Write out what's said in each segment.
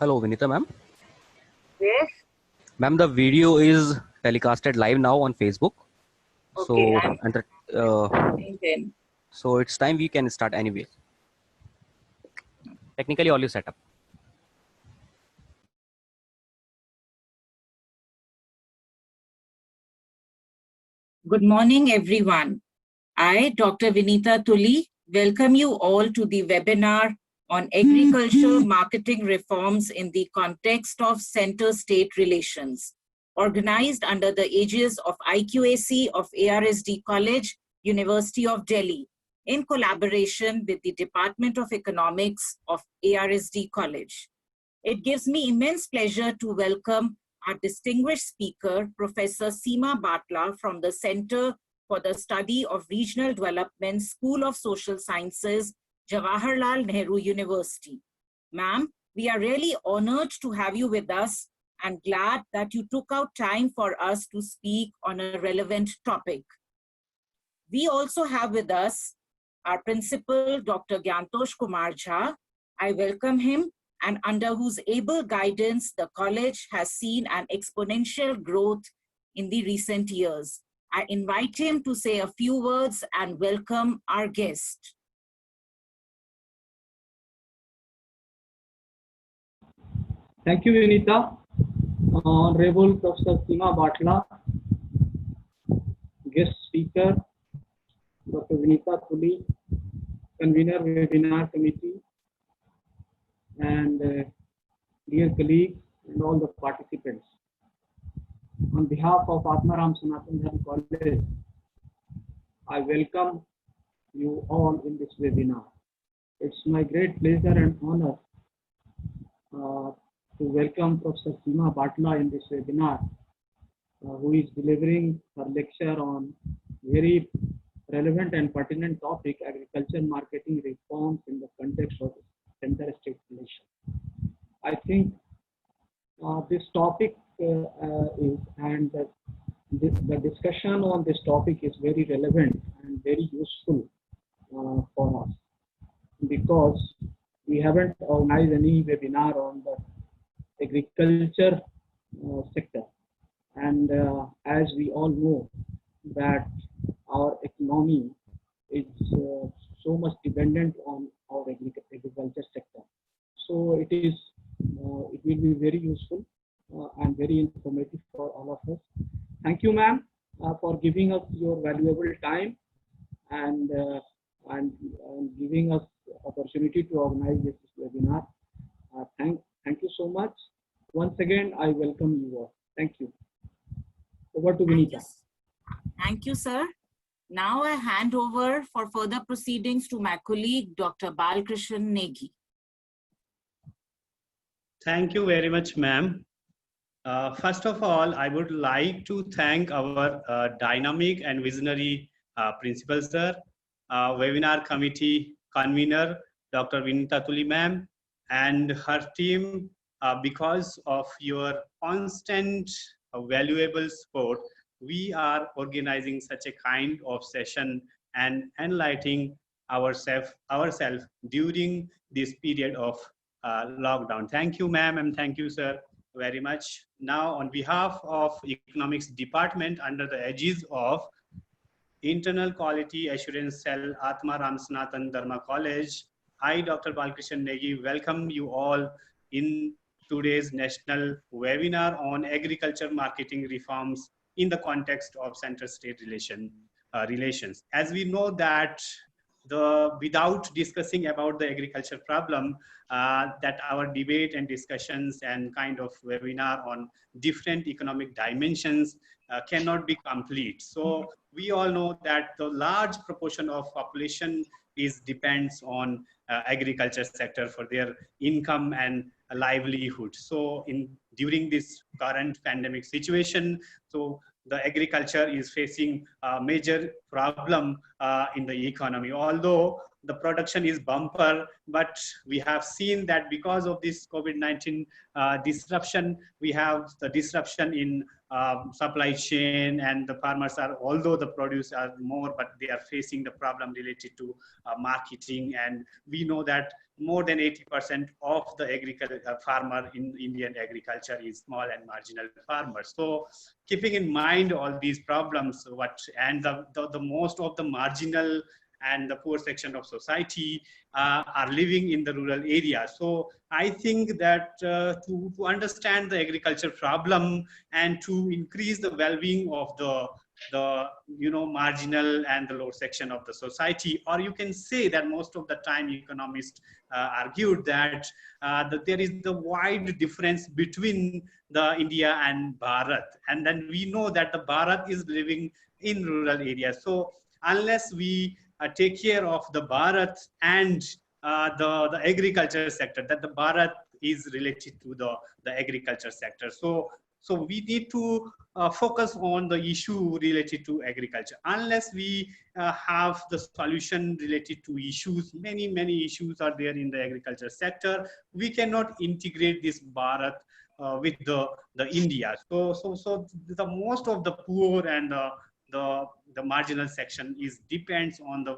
Hello, Vinita ma'am. Yes. Ma'am, the video is telecasted live now on Facebook. Okay. So, so it's time we can start anyway. Technically, all is set up. Good morning, everyone. I, Dr. Vinita Tuli, welcome you all to the webinar on agricultural marketing reforms in the context of center-state relations, organized under the aegis of IQAC of ARSD College, University of Delhi, in collaboration with the Department of Economics of ARSD College. It gives me immense pleasure to welcome our distinguished speaker, Professor Seema Bathla from the Center for the Study of Regional Development, School of Social Sciences, Jawaharlal Nehru University. Ma'am, we are really honored to have you with us and glad that you took out time for us to speak on a relevant topic. We also have with us our principal, Dr. Gyantosh Kumar Jha. I welcome him, and under whose able guidance, the college has seen an exponential growth in the recent years. I invite him to say a few words and welcome our guest. Thank you, Vinita. Honorable Professor Seema Bathla, guest speaker, Dr. Vinita Tuli, convener webinar committee, and dear colleagues and all the participants. On behalf of Atmaram Sanatan Dharma College, I welcome you all in this webinar. It's my great pleasure and honor to welcome Professor Seema Bathla in this webinar, who is delivering her lecture on very relevant and pertinent topic, agriculture marketing reforms in the context of center-state relations. I think this topic the discussion on this topic is very relevant and very useful for us, because we haven't organized any webinar on the agriculture sector, and as we all know that our economy is so much dependent on our agriculture sector. So it will be very useful and very informative for all of us. Thank you, ma'am, for giving us your valuable time and giving us opportunity to organize this webinar. Thank you so much. Once again, I welcome you all. Thank you. Over to Vinita. Thank you, sir. Now I hand over for further proceedings to my colleague, Dr. Balkrishan Negi. Thank you very much, ma'am. First of all, I would like to thank our dynamic and visionary principal, sir, webinar committee convener, Dr. Vinita Tuli, ma'am, and her team. Because of your constant valuable support, we are organizing such a kind of session and enlightening ourselves during this period of lockdown. Thank you, ma'am, and thank you, sir, very much. Now, on behalf of Economics Department under the aegis of Internal Quality Assurance Cell, Atmaram Sanatan Dharma College, I, Dr. Balkrishan Negi, welcome you all in today's national webinar on agriculture marketing reforms in the context of center-state relations. As we know that without discussing about the agriculture problem, that our debate and discussions and kind of webinar on different economic dimensions cannot be complete. So we all know that the large proportion of population depends on agriculture sector for their income and livelihood. So during this current pandemic situation, so the agriculture is facing a major problem in the economy. Although the production is bumper, but we have seen that because of this COVID-19 disruption, we have the disruption in supply chain, and the farmers are, although the produce are more, but they are facing the problem related to marketing. And we know that more than 80% of the agriculture farmer in Indian agriculture is small and marginal farmers. So keeping in mind all these problems, and the most of the marginal and the poor section of society are living in the rural area. So I think that to understand the agriculture problem and to increase the well-being of the marginal and the lower section of the society, or you can say that most of the time economists argued that there is the wide difference between the India and Bharat, and then we know that the Bharat is living in rural areas. So unless we take care of the Bharat and the agriculture sector, that the Bharat is related to the agriculture sector. So we need to focus on the issue related to agriculture. Unless we have the solution related to issues, many issues are there in the agriculture sector, we cannot integrate this Bharat with the India. So the most of the poor and the marginal section depends on the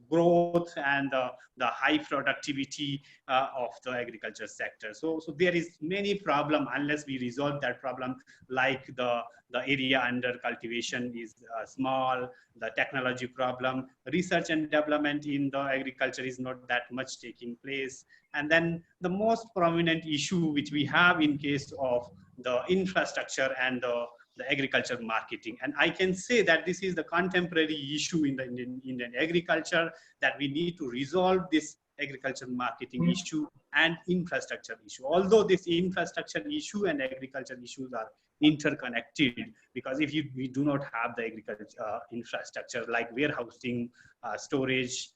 growth and the high productivity of the agriculture sector. So there is many problem unless we resolve that problem, like the area under cultivation is small, the technology problem, research and development in the agriculture is not that much taking place. And then the most prominent issue which we have in case of the infrastructure and the agriculture marketing. And I can say that this is the contemporary issue in the Indian agriculture, that we need to resolve this agriculture marketing issue and infrastructure issue. Although this infrastructure issue and agriculture issues are interconnected, because if we do not have the agriculture infrastructure like warehousing, storage,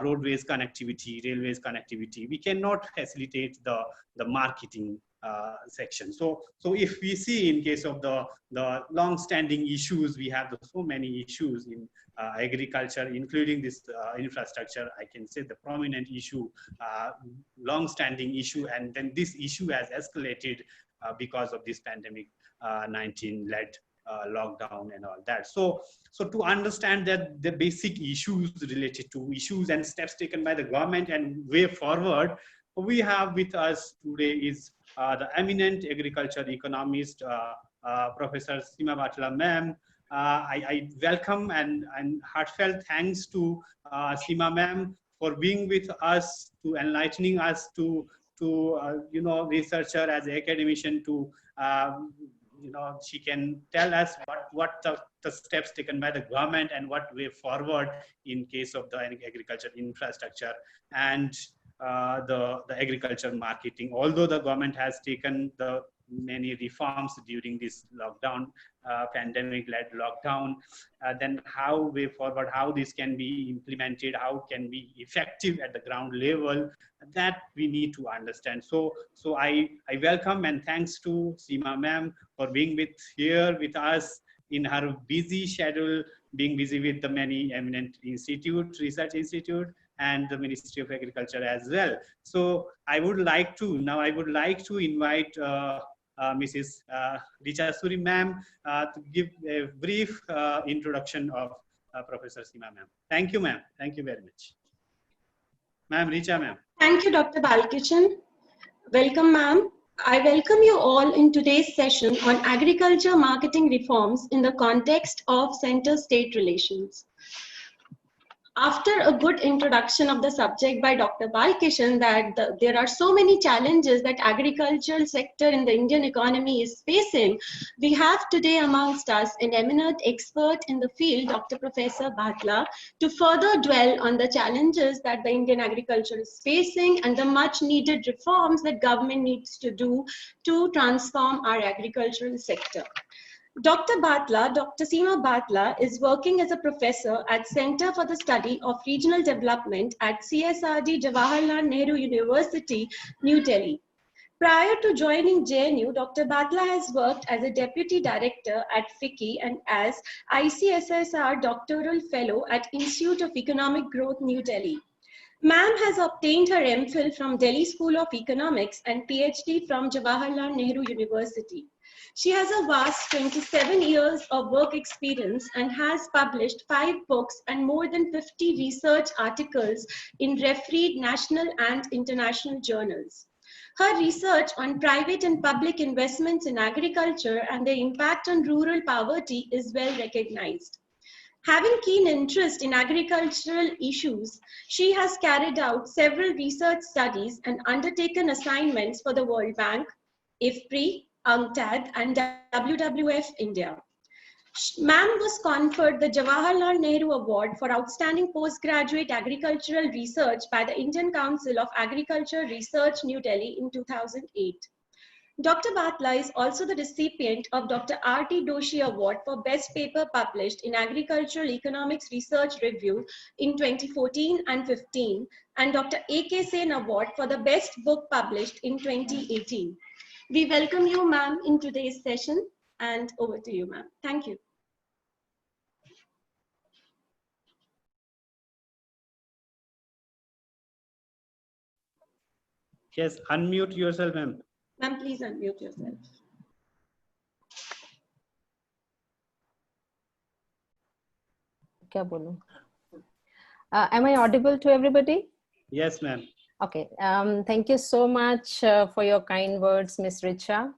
roadways connectivity, railways connectivity, we cannot facilitate the marketing section. So if we see in case of the long-standing issues, we have so many issues in agriculture, including this infrastructure. I can say the prominent issue, long-standing issue, and then this issue has escalated because of this pandemic 19-led lockdown and all that. So to understand that the basic issues related to issues and steps taken by the government and way forward, we have with us today is the eminent agriculture economist, Professor Seema Bathla ma'am. I welcome and heartfelt thanks to Seema ma'am for being with us, to enlightening us, to researcher as an academician, to she can tell us what the steps taken by the government and what way forward in case of the agriculture infrastructure and the agriculture marketing. Although the government has taken the many reforms during this lockdown, pandemic-led lockdown, then how way forward, how this can be implemented, how can be effective at the ground level, that we need to understand. So I welcome and thanks to Seema ma'am for being here with us in her busy schedule, being busy with the many eminent research institute, and the Ministry of Agriculture as well. So I would like to invite Mrs. Richa Suri ma'am to give a brief introduction of Professor Seema ma'am. Thank you, ma'am. Thank you very much. Ma'am, Richa ma'am. Thank you, Dr. Balkishan. Welcome, ma'am. I welcome you all in today's session on agriculture marketing reforms in the context of center-state relations. After a good introduction of the subject by Dr. Balkishan, that there are so many challenges that agricultural sector in the Indian economy is facing, we have today amongst us an eminent expert in the field, Dr. Professor Bathla, to further dwell on the challenges that the Indian agriculture is facing and the much needed reforms that government needs to do to transform our agricultural sector. Dr. Seema Bathla is working as a professor at Center for the Study of Regional Development at CSRD Jawaharlal Nehru University, New Delhi. Prior to joining JNU, Dr. Bathla has worked as a Deputy Director at FICCI and as ICSSR Doctoral Fellow at Institute of Economic Growth, New Delhi. Ma'am has obtained her MPhil from Delhi School of Economics and PhD from Jawaharlal Nehru University. She has a vast 27 years of work experience and has published 5 books and more than 50 research articles in refereed national and international journals. Her research on private and public investments in agriculture and their impact on rural poverty is well recognized. Having keen interest in agricultural issues, she has carried out several research studies and undertaken assignments for the World Bank, IFPRI, UNCTAD, and WWF India. Ma'am was conferred the Jawaharlal Nehru Award for Outstanding Postgraduate Agricultural Research by the Indian Council of Agriculture Research, New Delhi in 2008. Dr. Bathla is also the recipient of Dr. R.T. Doshi Award for Best Paper Published in Agricultural Economics Research Review in 2014 and 15, and Dr. A.K. Sen Award for the Best Book Published in 2018. We welcome you, ma'am, in today's session, and over to you, ma'am. Thank you. Yes, unmute yourself, ma'am. Ma'am, please unmute yourself. क्या बोलूं? Am I audible to everybody? Yes, ma'am. Okay, thank you so much for your kind words, Ms. Richa.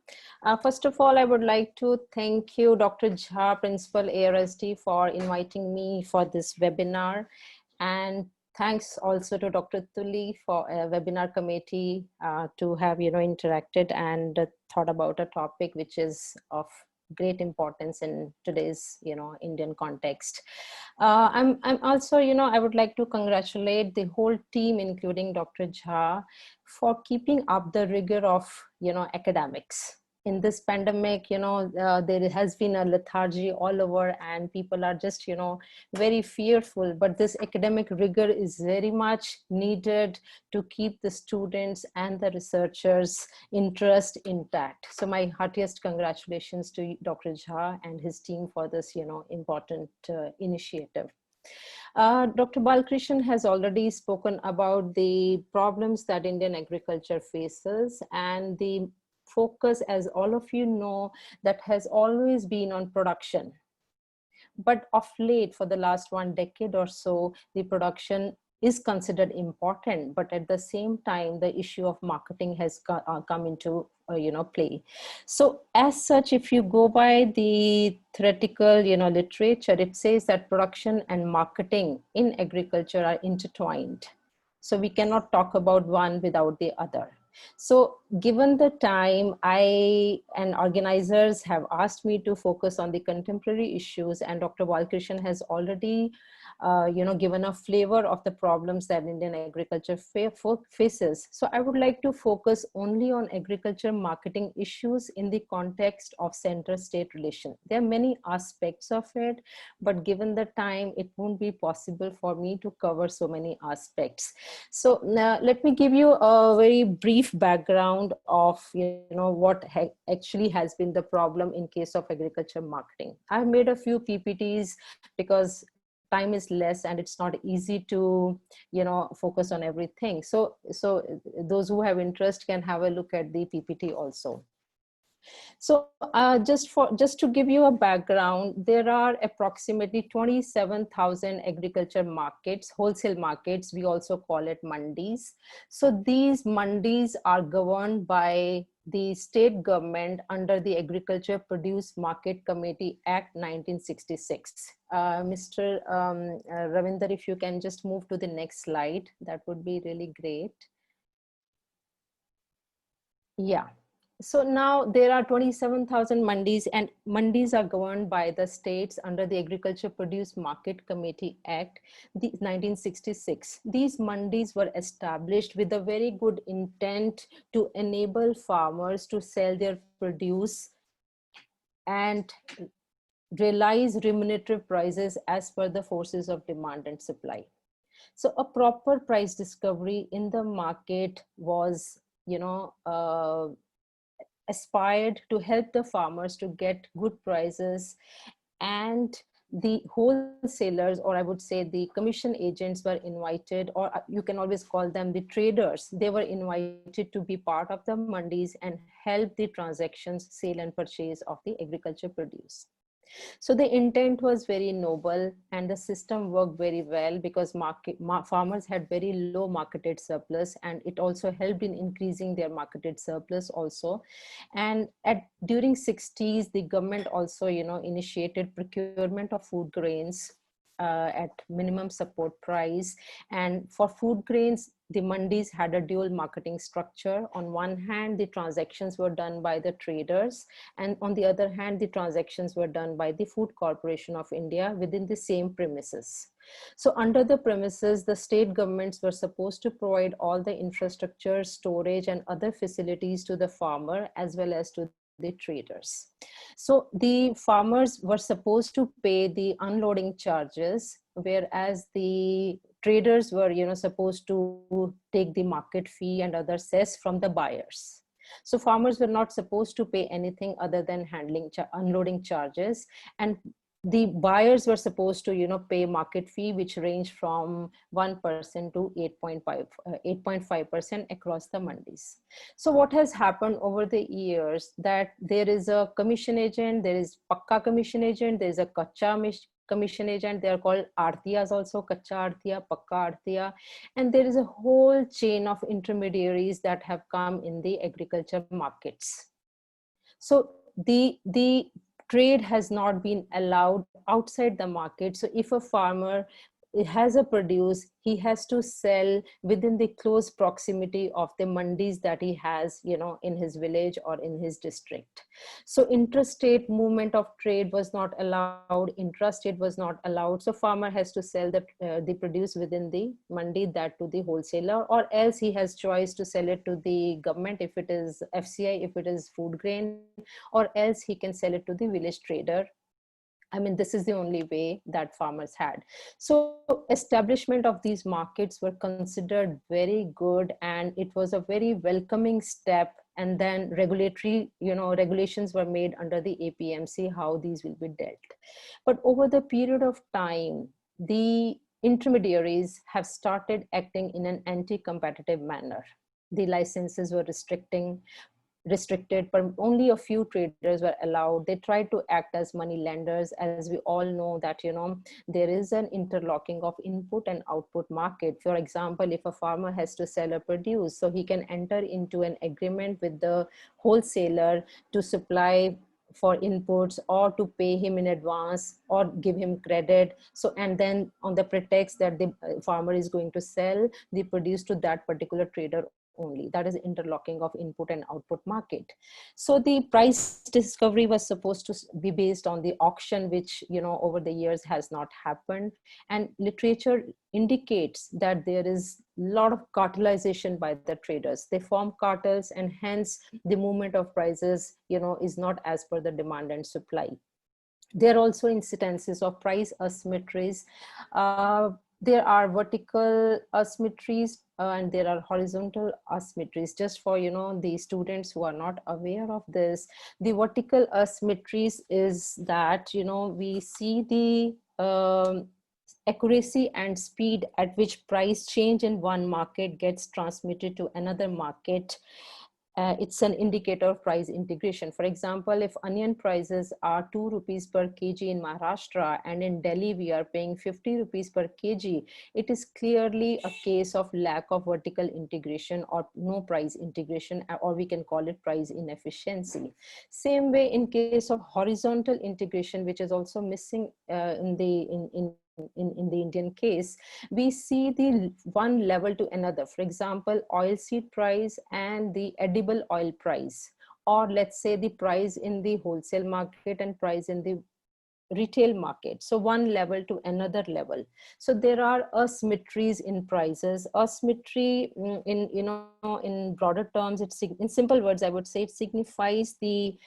First of all, I would like to thank you, Dr. Jha, Principal ARSD, for inviting me for this webinar. And thanks also to Dr. Tuli for a webinar committee to have, interacted and thought about a topic which is of great importance in today's, Indian context. I'm also, I would like to congratulate the whole team, including Dr. Jha, for keeping up the rigor of, academics. In this pandemic, there has been a lethargy all over and people are just, very fearful, but this academic rigor is very much needed to keep the students and the researchers' interest intact. So my heartiest congratulations to Dr. Jha and his team for this, important initiative. Dr. Balkrishan has already spoken about the problems that Indian agriculture faces, and the focus, as all of you know, that has always been on production. But of late, for the last 1 decade or so, the production is considered important, but at the same time, the issue of marketing has come into play. So as such, if you go by the theoretical literature, it says that production and marketing in agriculture are intertwined. So we cannot talk about one without the other. So given the time, I and organizers have asked me to focus on the contemporary issues, and Dr. Balkrishan has already given a flavor of the problems that Indian agriculture faces. So I would like to focus only on agriculture marketing issues in the context of center-state relation. There are many aspects of it, but given the time, it won't be possible for me to cover so many aspects. So let me give you a very brief background of what actually has been the problem in case of agriculture marketing. I've made a few PPTs because time is less and it's not easy to focus on everything. So those who have interest can have a look at the PPT also. So just to give you a background, there are approximately 27,000 agriculture markets, wholesale markets. We also call it mandis. So these mandis are governed by the state government under the Agriculture Produce Market Committee Act 1966. Mr. Ravinder, if you can just move to the next slide, that would be really great. Yeah. So now there are 27,000 mandis, and mandis are governed by the states under the Agriculture Produce Market Committee Act 1966. These mandis were established with a very good intent to enable farmers to sell their produce and realize remunerative prices as per the forces of demand and supply. So a proper price discovery in the market was aspired to help the farmers to get good prices, and the wholesalers, or I would say the commission agents, were invited, or you can always call them the traders. They were invited to be part of the mandis and help the transactions, sale and purchase of the agriculture produce. So the intent was very noble, and the system worked very well because farmers had very low marketed surplus, and it also helped in increasing their marketed surplus also. And during 60s, the government also, initiated procurement of food grains at minimum support price. And for food grains, the mandis had a dual marketing structure. On one hand, the transactions were done by the traders, and on the other hand, the transactions were done by the Food Corporation of India within the same premises. So under the premises, the state governments were supposed to provide all the infrastructure, storage, and other facilities to the farmer as well as to the traders. So the farmers were supposed to pay the unloading charges, whereas the traders were, supposed to take the market fee and other cess from the buyers. So farmers were not supposed to pay anything other than unloading charges, and the buyers were supposed to, pay market fee, which ranged from 1% to 8.5% across the mandis. So what has happened over the years, that there is a commission agent, there is pakka commission agent, there is a kacha commission agent. They are called artiyas also, kacha artiya, pakka artiya, and there is a whole chain of intermediaries that have come in the agriculture markets. So the trade has not been allowed outside the market. So if a farmer has a produce, he has to sell within the close proximity of the mandis that he has, in his village or in his district. So interstate movement of trade was not allowed, intrastate was not allowed. So farmer has to sell the produce within the mandi, that to the wholesaler, or else he has choice to sell it to the government if it is FCI, if it is food grain, or else he can sell it to the village trader. I mean, this is the only way that farmers had. So establishment of these markets were considered very good, and it was a very welcoming step. And then regulatory, regulations were made under the APMC, how these will be dealt. But over the period of time, the intermediaries have started acting in an anti-competitive manner. The licenses were restricted, but only a few traders were allowed. They tried to act as money lenders. As we all know that, there is an interlocking of input and output market. For example, if a farmer has to sell a produce, so he can enter into an agreement with the wholesaler to supply for inputs, or to pay him in advance, or give him credit. So, and then on the pretext that the farmer is going to sell the produce to that particular trader only. That is interlocking of input and output market. So the price discovery was supposed to be based on the auction, which, over the years has not happened. And literature indicates that there is a lot of cartelization by the traders. They form cartels, and hence the movement of prices, is not as per the demand and supply. There are also incidences of price asymmetries. There are vertical asymmetries and there are horizontal asymmetries. Just for, the students who are not aware of this, the vertical asymmetries is that, we see the accuracy and speed at which price change in one market gets transmitted to another market. It's an indicator of price integration. For example, if onion prices are 2 rupees per kg in Maharashtra, and in Delhi we are paying 50 rupees per kg, it is clearly a case of lack of vertical integration or no price integration, or we can call it price inefficiency. Same way in case of horizontal integration, which is also missing in the Indian case, we see the one level to another. For example, oilseed price and the edible oil price, or let's say the price in the wholesale market and price in the retail market. So one level to another level. So there are asymmetries in prices. Asymmetry in broader terms, in simple words, I would say it signifies the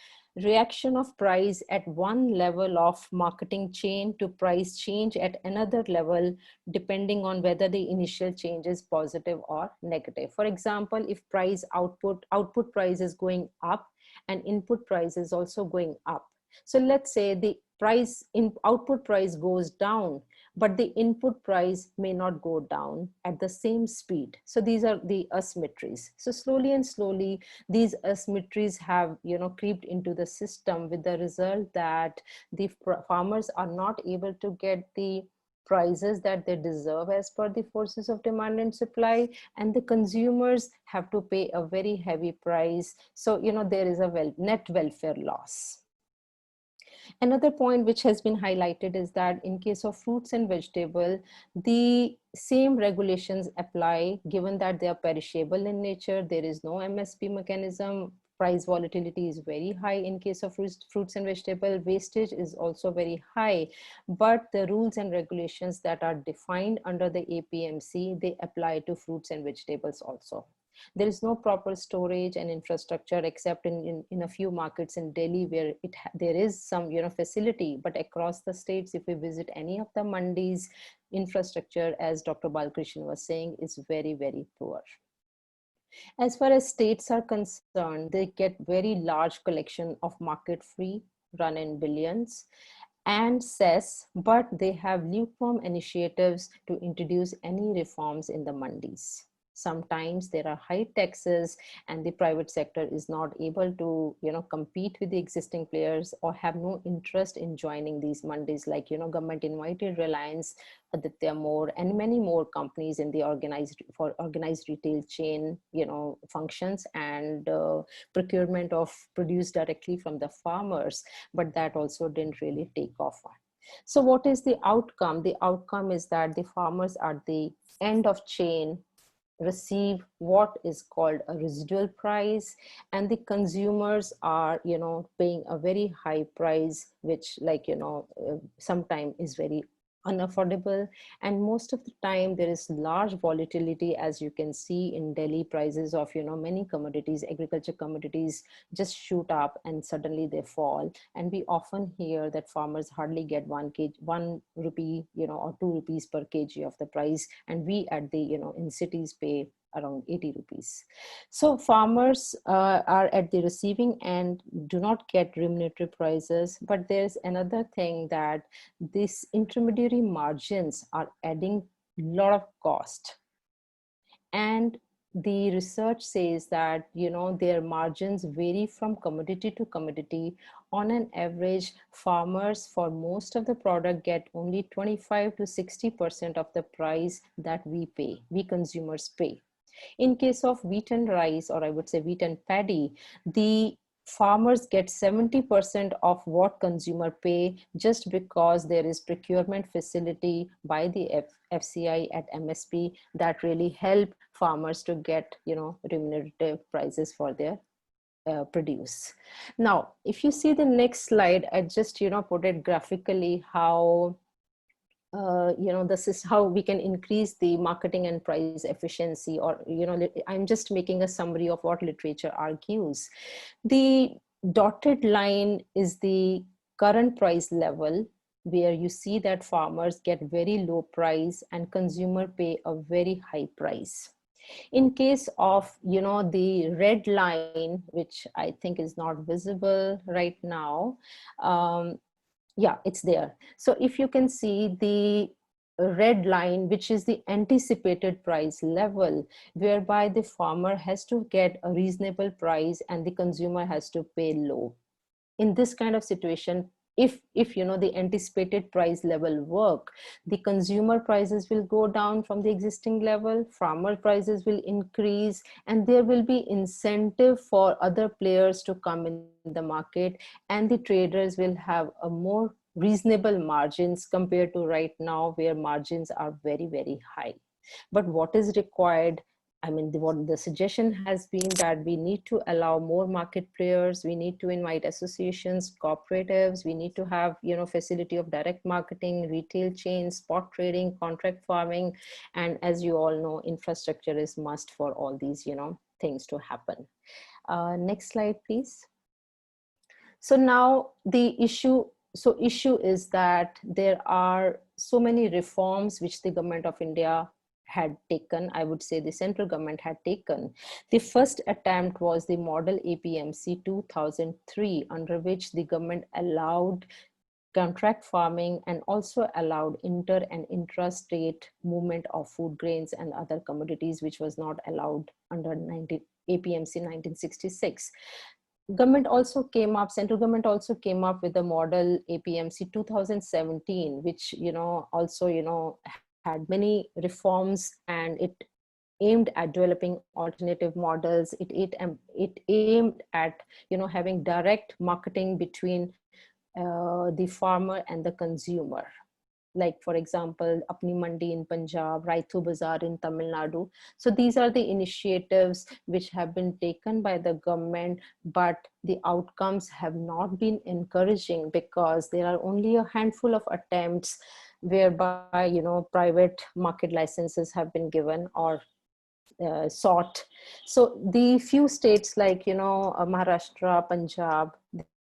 reaction of price at one level of marketing chain to price change at another level, depending on whether the initial change is positive or negative. For example, if output price is going up and input price is also going up. So let's say the output price goes down, but the input price may not go down at the same speed. So these are the asymmetries. So slowly and slowly, these asymmetries have, creeped into the system, with the result that the farmers are not able to get the prices that they deserve as per the forces of demand and supply, and the consumers have to pay a very heavy price. So, there is a net welfare loss. Another point which has been highlighted is that in case of fruits and vegetable, the same regulations apply, given that they are perishable in nature. There is no MSP mechanism. Price volatility is very high in case of fruits and vegetable. Wastage is also very high, but the rules and regulations that are defined under the APMC, they apply to fruits and vegetables also. There is no proper storage and infrastructure except in a few markets in Delhi where there is some facility, but across the states, if we visit any of the mandis, infrastructure, as Dr. Balkrishnan was saying, is very, very poor. As far as states are concerned, they get very large collection of market free, run in billions, and cess, but they have lukewarm initiatives to introduce any reforms in the mandis. Sometimes there are high taxes and the private sector is not able to, compete with the existing players, or have no interest in joining these mandis, like, government invited Reliance, Aditya More, and many more companies in the organized retail chain, functions and procurement of produce directly from the farmers, but that also didn't really take off. So what is the outcome? The outcome is that the farmers at the end of chain receive what is called a residual price, and the consumers are paying a very high price, which sometimes is very unaffordable. And most of the time there is large volatility, as you can see in Delhi. Prices of many commodities, agriculture commodities, just shoot up and suddenly they fall, and we often hear that farmers hardly get 1 rupee or 2 rupees per kg of the price, and we at the in cities pay around 80 rupees. So farmers are at the receiving end, do not get remunerative prices. But there's another thing, that these intermediary margins are adding a lot of cost. And the research says that, their margins vary from commodity to commodity. On an average, farmers for most of the product get only 25 to 60% of the price that we consumers pay. In case of wheat and rice, or I would say wheat and paddy, the farmers get 70% of what consumer pay, just because there is procurement facility by the FCI at MSP that really help farmers to get remunerative prices for their produce. Now, if you see the next slide, I just put it graphically how this is how we can increase the marketing and price efficiency, or I'm just making a summary of what literature argues. The dotted line is the current price level, where you see that farmers get very low price and consumer pay a very high price. In case of the red line, which I think is not visible right now, yeah, it's there. So if you can see the red line, which is the anticipated price level, whereby the farmer has to get a reasonable price and the consumer has to pay low. In this kind of situation, if the anticipated price level work, the consumer prices will go down from the existing level, farmer prices will increase, and there will be incentive for other players to come in the market, and the traders will have a more reasonable margins compared to right now, where margins are very, very high. But what is required? I mean, what the suggestion has been that we need to allow more market players. We need to invite associations, cooperatives. We need to have, facility of direct marketing, retail chains, spot trading, contract farming. And as you all know, infrastructure is must for all these, things to happen. Next slide, please. So now the issue is that there are so many reforms which the government of India had taken. I would say the central government had taken. The first attempt was the model APMC 2003, under which the government allowed contract farming and also allowed inter and intra-state movement of food grains and other commodities, which was not allowed under APMC 1966. Central government also came up with the model APMC 2017, which, also, had many reforms, and it aimed at developing alternative models. It aimed at, having direct marketing between the farmer and the consumer. Like, for example, Apni Mandi in Punjab, Raitu Bazaar in Tamil Nadu. So these are the initiatives which have been taken by the government, but the outcomes have not been encouraging, because there are only a handful of attempts whereby, private market licenses have been given or sought. So the few states like, Maharashtra, Punjab,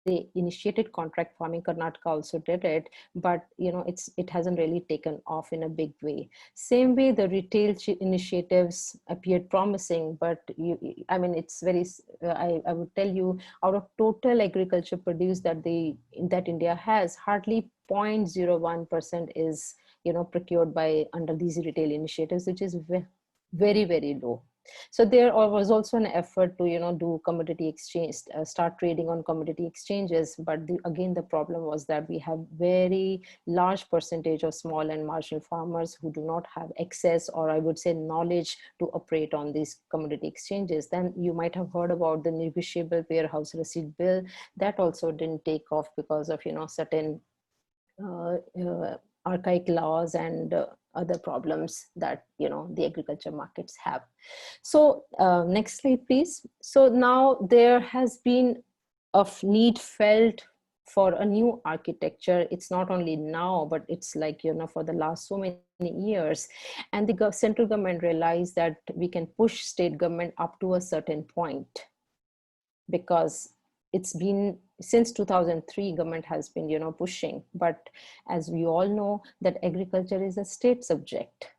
they initiated contract farming. Karnataka also did it, but it hasn't really taken off in a big way. Same way, the retail initiatives appeared promising, but it's very. I would tell you, out of total agriculture produce that India has, hardly 0.01% is procured by under these retail initiatives, which is very, very low. So there was also an effort to do commodity exchange, start trading on commodity exchanges, but again the problem was that we have very large percentage of small and marginal farmers who do not have access, or I would say knowledge, to operate on these commodity exchanges. Then you might have heard about the negotiable warehouse receipt bill. That also didn't take off because of certain archaic laws and other problems that the agriculture markets have. So next slide, please. So now there has been a need felt for a new architecture. It's not only now, but it's like for the last so many years. And the central government realized that we can push state government up to a certain point, because it's been since 2003 government has been pushing, but as we all know that agriculture is a state subject,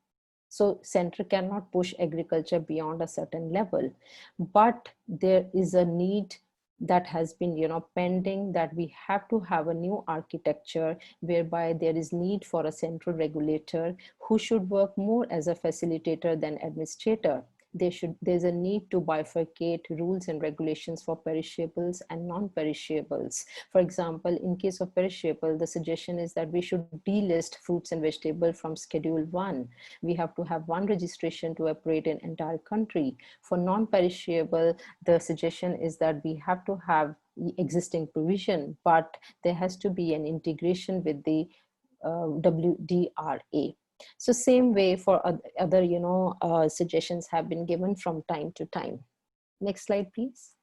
so center cannot push agriculture beyond a certain level. But there is a need that has been pending, that we have to have a new architecture whereby there is need for a central regulator who should work more as a facilitator than administrator. There's a need to bifurcate rules and regulations for perishables and non-perishables. For example, in case of perishable, the suggestion is that we should delist fruits and vegetables from Schedule 1. We have to have one registration to operate in entire country. For non-perishable, the suggestion is that we have to have existing provision, but there has to be an integration with the WDRA. So same way for other, suggestions have been given from time to time. Next slide, please.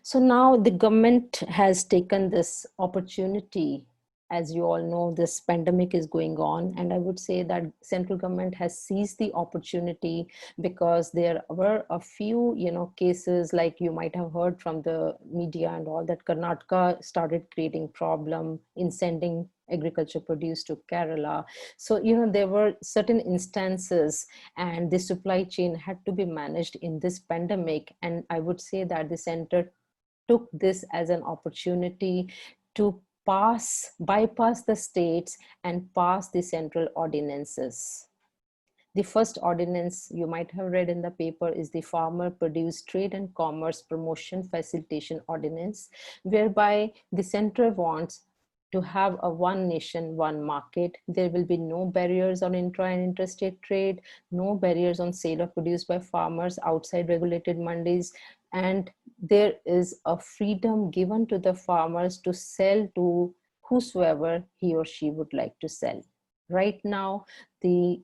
So now the government has taken this opportunity. As you all know, this pandemic is going on, and I would say that central government has seized the opportunity, because there were a few, cases, like you might have heard from the media and all, that Karnataka started creating problem in sending agriculture produce to Kerala. So, there were certain instances, and the supply chain had to be managed in this pandemic. And I would say that the center took this as an opportunity to bypass the states and pass the central ordinances. The first ordinance you might have read in the paper is the Farmer Produce Trade and Commerce Promotion Facilitation Ordinance, whereby the center wants to have a one nation, one market. There will be no barriers on intra and interstate trade, no barriers on sale of produce by farmers outside regulated mandis, and there is a freedom given to the farmers to sell to whosoever he or she would like to sell. Right now, the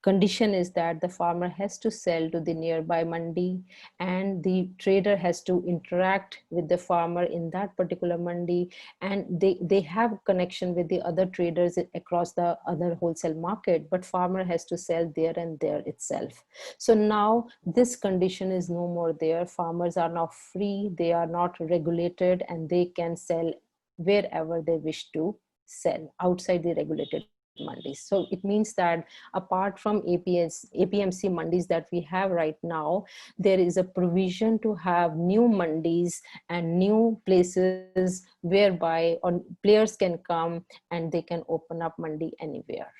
condition is that the farmer has to sell to the nearby mandi, and the trader has to interact with the farmer in that particular mandi, and they have connection with the other traders across the other wholesale market, but farmer has to sell there and there itself. So now this condition is no more there. Farmers are now free, they are not regulated, and they can sell wherever they wish to sell outside the regulated mandis. So it means that apart from APMC mandis that we have right now, there is a provision to have new mandis and new places whereby players can come and they can open up mandi anywhere.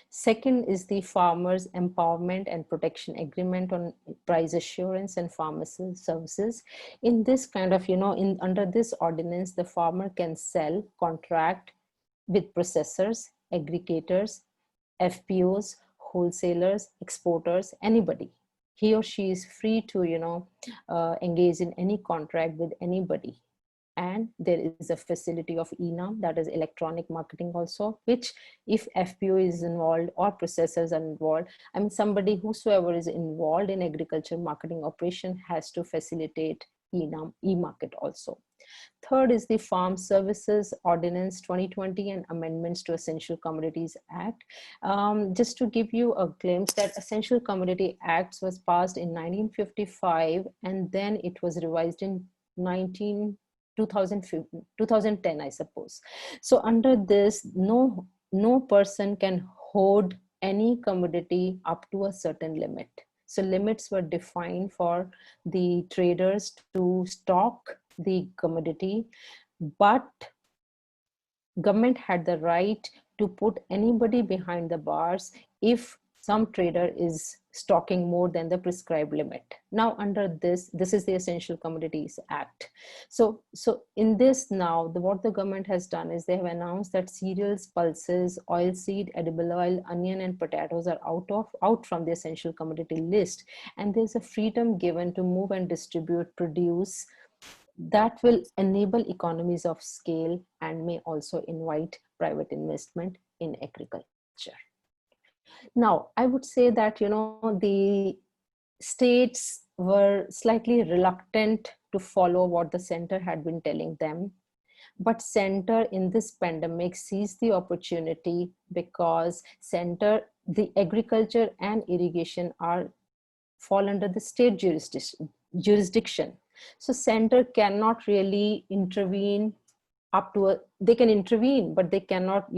Second is the Farmers Empowerment and Protection Agreement on Price Assurance and Pharmacy Services. In this kind of, under this ordinance, the farmer can sell, contract with processors, aggregators, FPOs, wholesalers, exporters, anybody. He or she is free to, engage in any contract with anybody. And there is a facility of ENAM, that is electronic marketing also, which if FPO is involved or processors are involved, I mean, somebody whosoever is involved in agriculture marketing operation has to facilitate ENAM, e-market also. Third is the Farm Services Ordinance 2020 and amendments to Essential Commodities Act. Just to give you a glimpse, that Essential Commodity Act was passed in 1955, and then it was revised in 2010, I suppose. So under this, no person can hoard any commodity up to a certain limit. So limits were defined for the traders to stock the commodity, but government had the right to put anybody behind the bars if some trader is stocking more than the prescribed limit. Now under this is the Essential Commodities Act. So in this now, what the government has done is they have announced that cereals, pulses, oilseed, edible oil, onion and potatoes are out from the essential commodity list, and there's a freedom given to move and distribute produce that will enable economies of scale and may also invite private investment in agriculture. Now, I would say that, the states were slightly reluctant to follow what the center had been telling them. But center in this pandemic sees the opportunity because the agriculture and irrigation fall under the state jurisdiction. So center cannot really intervene they can intervene, but they cannot,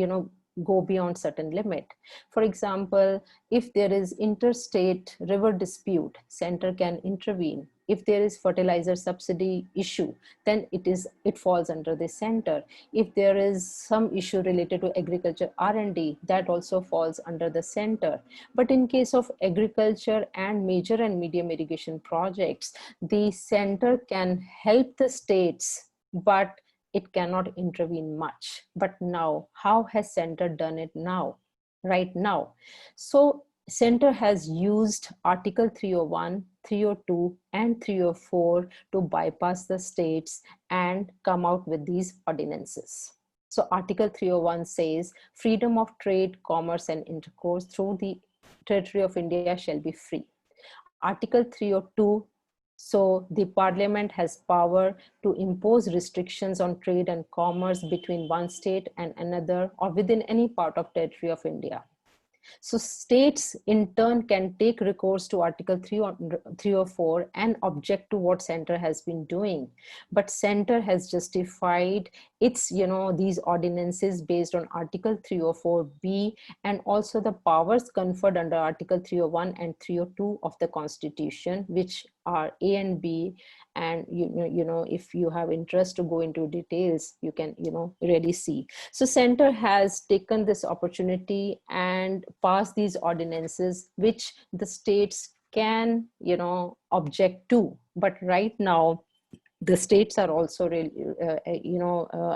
go beyond certain limit. For example, if there is interstate river dispute, center can intervene. If there is fertilizer subsidy issue, then it falls under the center. If there is some issue related to agriculture R&D, that also falls under the center. But in case of agriculture and major and medium irrigation projects, the center can help the states, but it cannot intervene much. But now, how has center done it now, right now? So center has used Article 301, 302, and 304 to bypass the states and come out with these ordinances. So Article 301 says, freedom of trade, commerce, and intercourse through the territory of India shall be free. Article 302, so the parliament has power to impose restrictions on trade and commerce between one state and another or within any part of territory of India. So states in turn can take recourse to Article 304 and object to what center has been doing. But center has justified its, these ordinances based on Article 304B and also the powers conferred under Article 301 and 302 of the Constitution, which are A and B. And if you have interest to go into details, you can really see. So center has taken this opportunity and passed these ordinances which the states can object to. But right now the states are also really,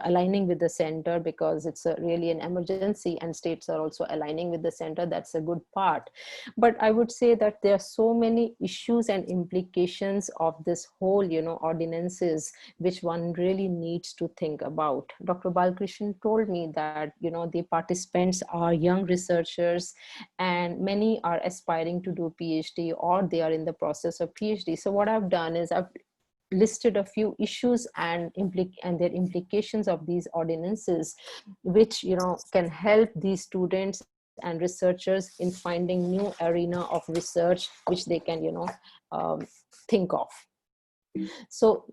aligning with the center because it's really an emergency, and states are also aligning with the center. That's a good part. But I would say that there are so many issues and implications of this whole, ordinances, which one really needs to think about. Dr. Balkrishnan told me that, the participants are young researchers, and many are aspiring to do PhD, or they are in the process of PhD. So what I've done is I've listed a few issues and their implications of these ordinances, which can help these students and researchers in finding new arena of research which they can um, think of. So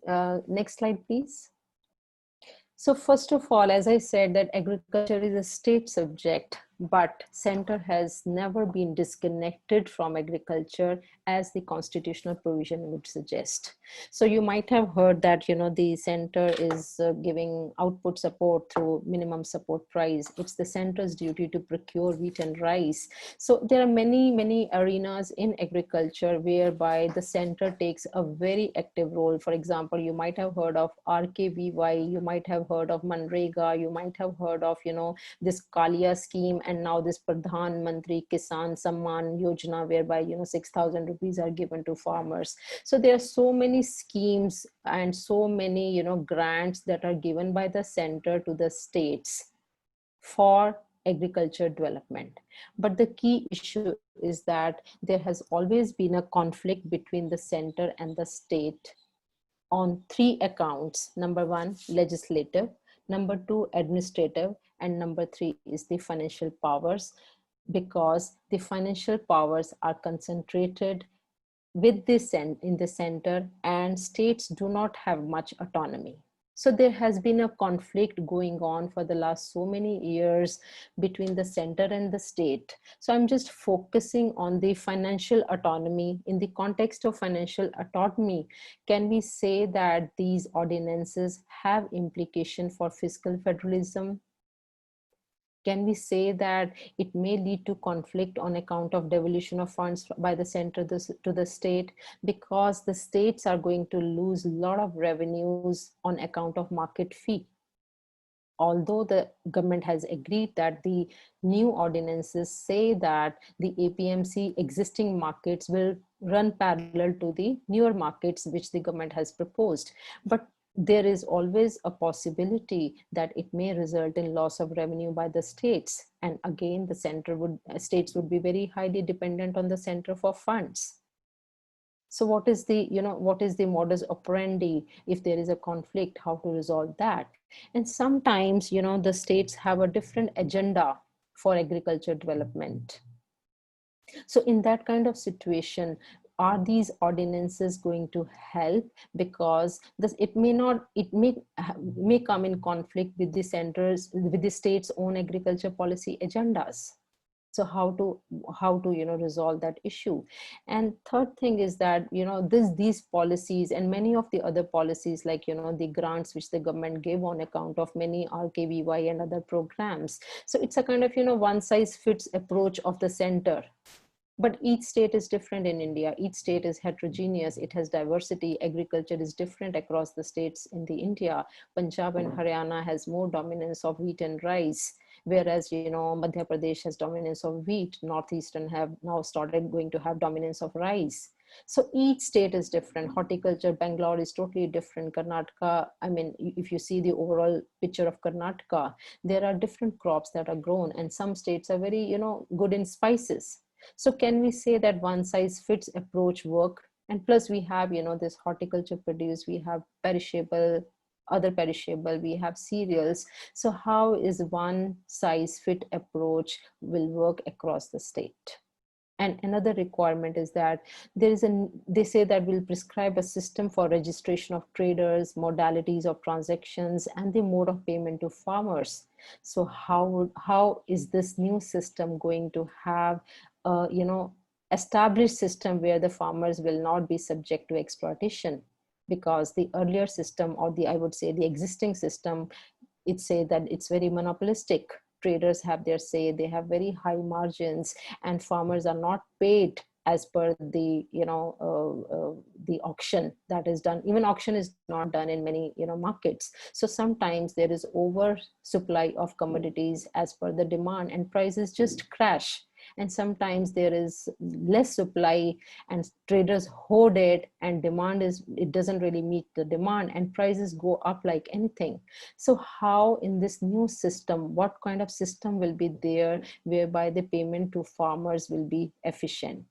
next slide, please. So first of all, as I said, that agriculture is a state subject, but center has never been disconnected from agriculture as the constitutional provision would suggest. So you might have heard that, the center is giving output support through minimum support price. It's the center's duty to procure wheat and rice. So there are many, many arenas in agriculture whereby the center takes a very active role. For example, you might have heard of RKVY, you might have heard of Manrega, you might have heard of, this Kalia scheme, and now this Pradhan Mantri Kisan Samman Yojana, whereby 6,000 rupees are given to farmers. So there are so many schemes and so many grants that are given by the center to the states for agriculture development. But the key issue is that there has always been a conflict between the center and the state on three accounts. Number one, legislative; number two, administrative; and number three is the financial powers, because the financial powers are concentrated with this in the center, and states do not have much autonomy. So there has been a conflict going on for the last so many years between the center and the state. So I'm just focusing on the financial autonomy. In the context of financial autonomy, can we say that these ordinances have implication for fiscal federalism? Can we say that it may lead to conflict on account of devolution of funds by the center to the state, because the states are going to lose a lot of revenues on account of market fee? Although the government has agreed that the new ordinances say that the APMC existing markets will run parallel to the newer markets which the government has proposed, but there is always a possibility that it may result in loss of revenue by the states. And again, the states would be very highly dependent on the center for funds. So what is the modus operandi if there is a conflict, how to resolve that? And sometimes, the states have a different agenda for agriculture development. So in that kind of situation, are these ordinances going to help? Because it may come in conflict with the state's own agriculture policy agendas. So how to resolve that issue? And third thing is that these policies and many of the other policies, like the grants which the government gave on account of many RKVY and other programs. So it's a kind of one size fits approach of the center. But each state is different in India. Each state is heterogeneous. It has diversity. Agriculture is different across the states in the India. Punjab and Haryana has more dominance of wheat and rice, whereas Madhya Pradesh has dominance of wheat. Northeastern have now started going to have dominance of rice. So each state is different. Horticulture, Bangalore is totally different. Karnataka, I mean, if you see the overall picture of Karnataka, there are different crops that are grown, and some states are very good in spices. So can we say that one size fits approach work? And plus we have, this horticulture produce, we have perishable, other perishable, we have cereals. So how is one size fit approach will work across the state? And another requirement is that they say that we'll prescribe a system for registration of traders, modalities of transactions, and the mode of payment to farmers. So how is this new system going to have established system where the farmers will not be subject to exploitation? Because the earlier system, or I would say the existing system, it say that it's very monopolistic. Traders have their say, they have very high margins, and farmers are not paid as per the the auction that is done. Even auction is not done in many markets. So sometimes there is over supply of commodities as per the demand, and prices just crash. And sometimes there is less supply and traders hoard it, and it doesn't really meet the demand, and prices go up like anything. So how in this new system, what kind of system will be there whereby the payment to farmers will be efficient?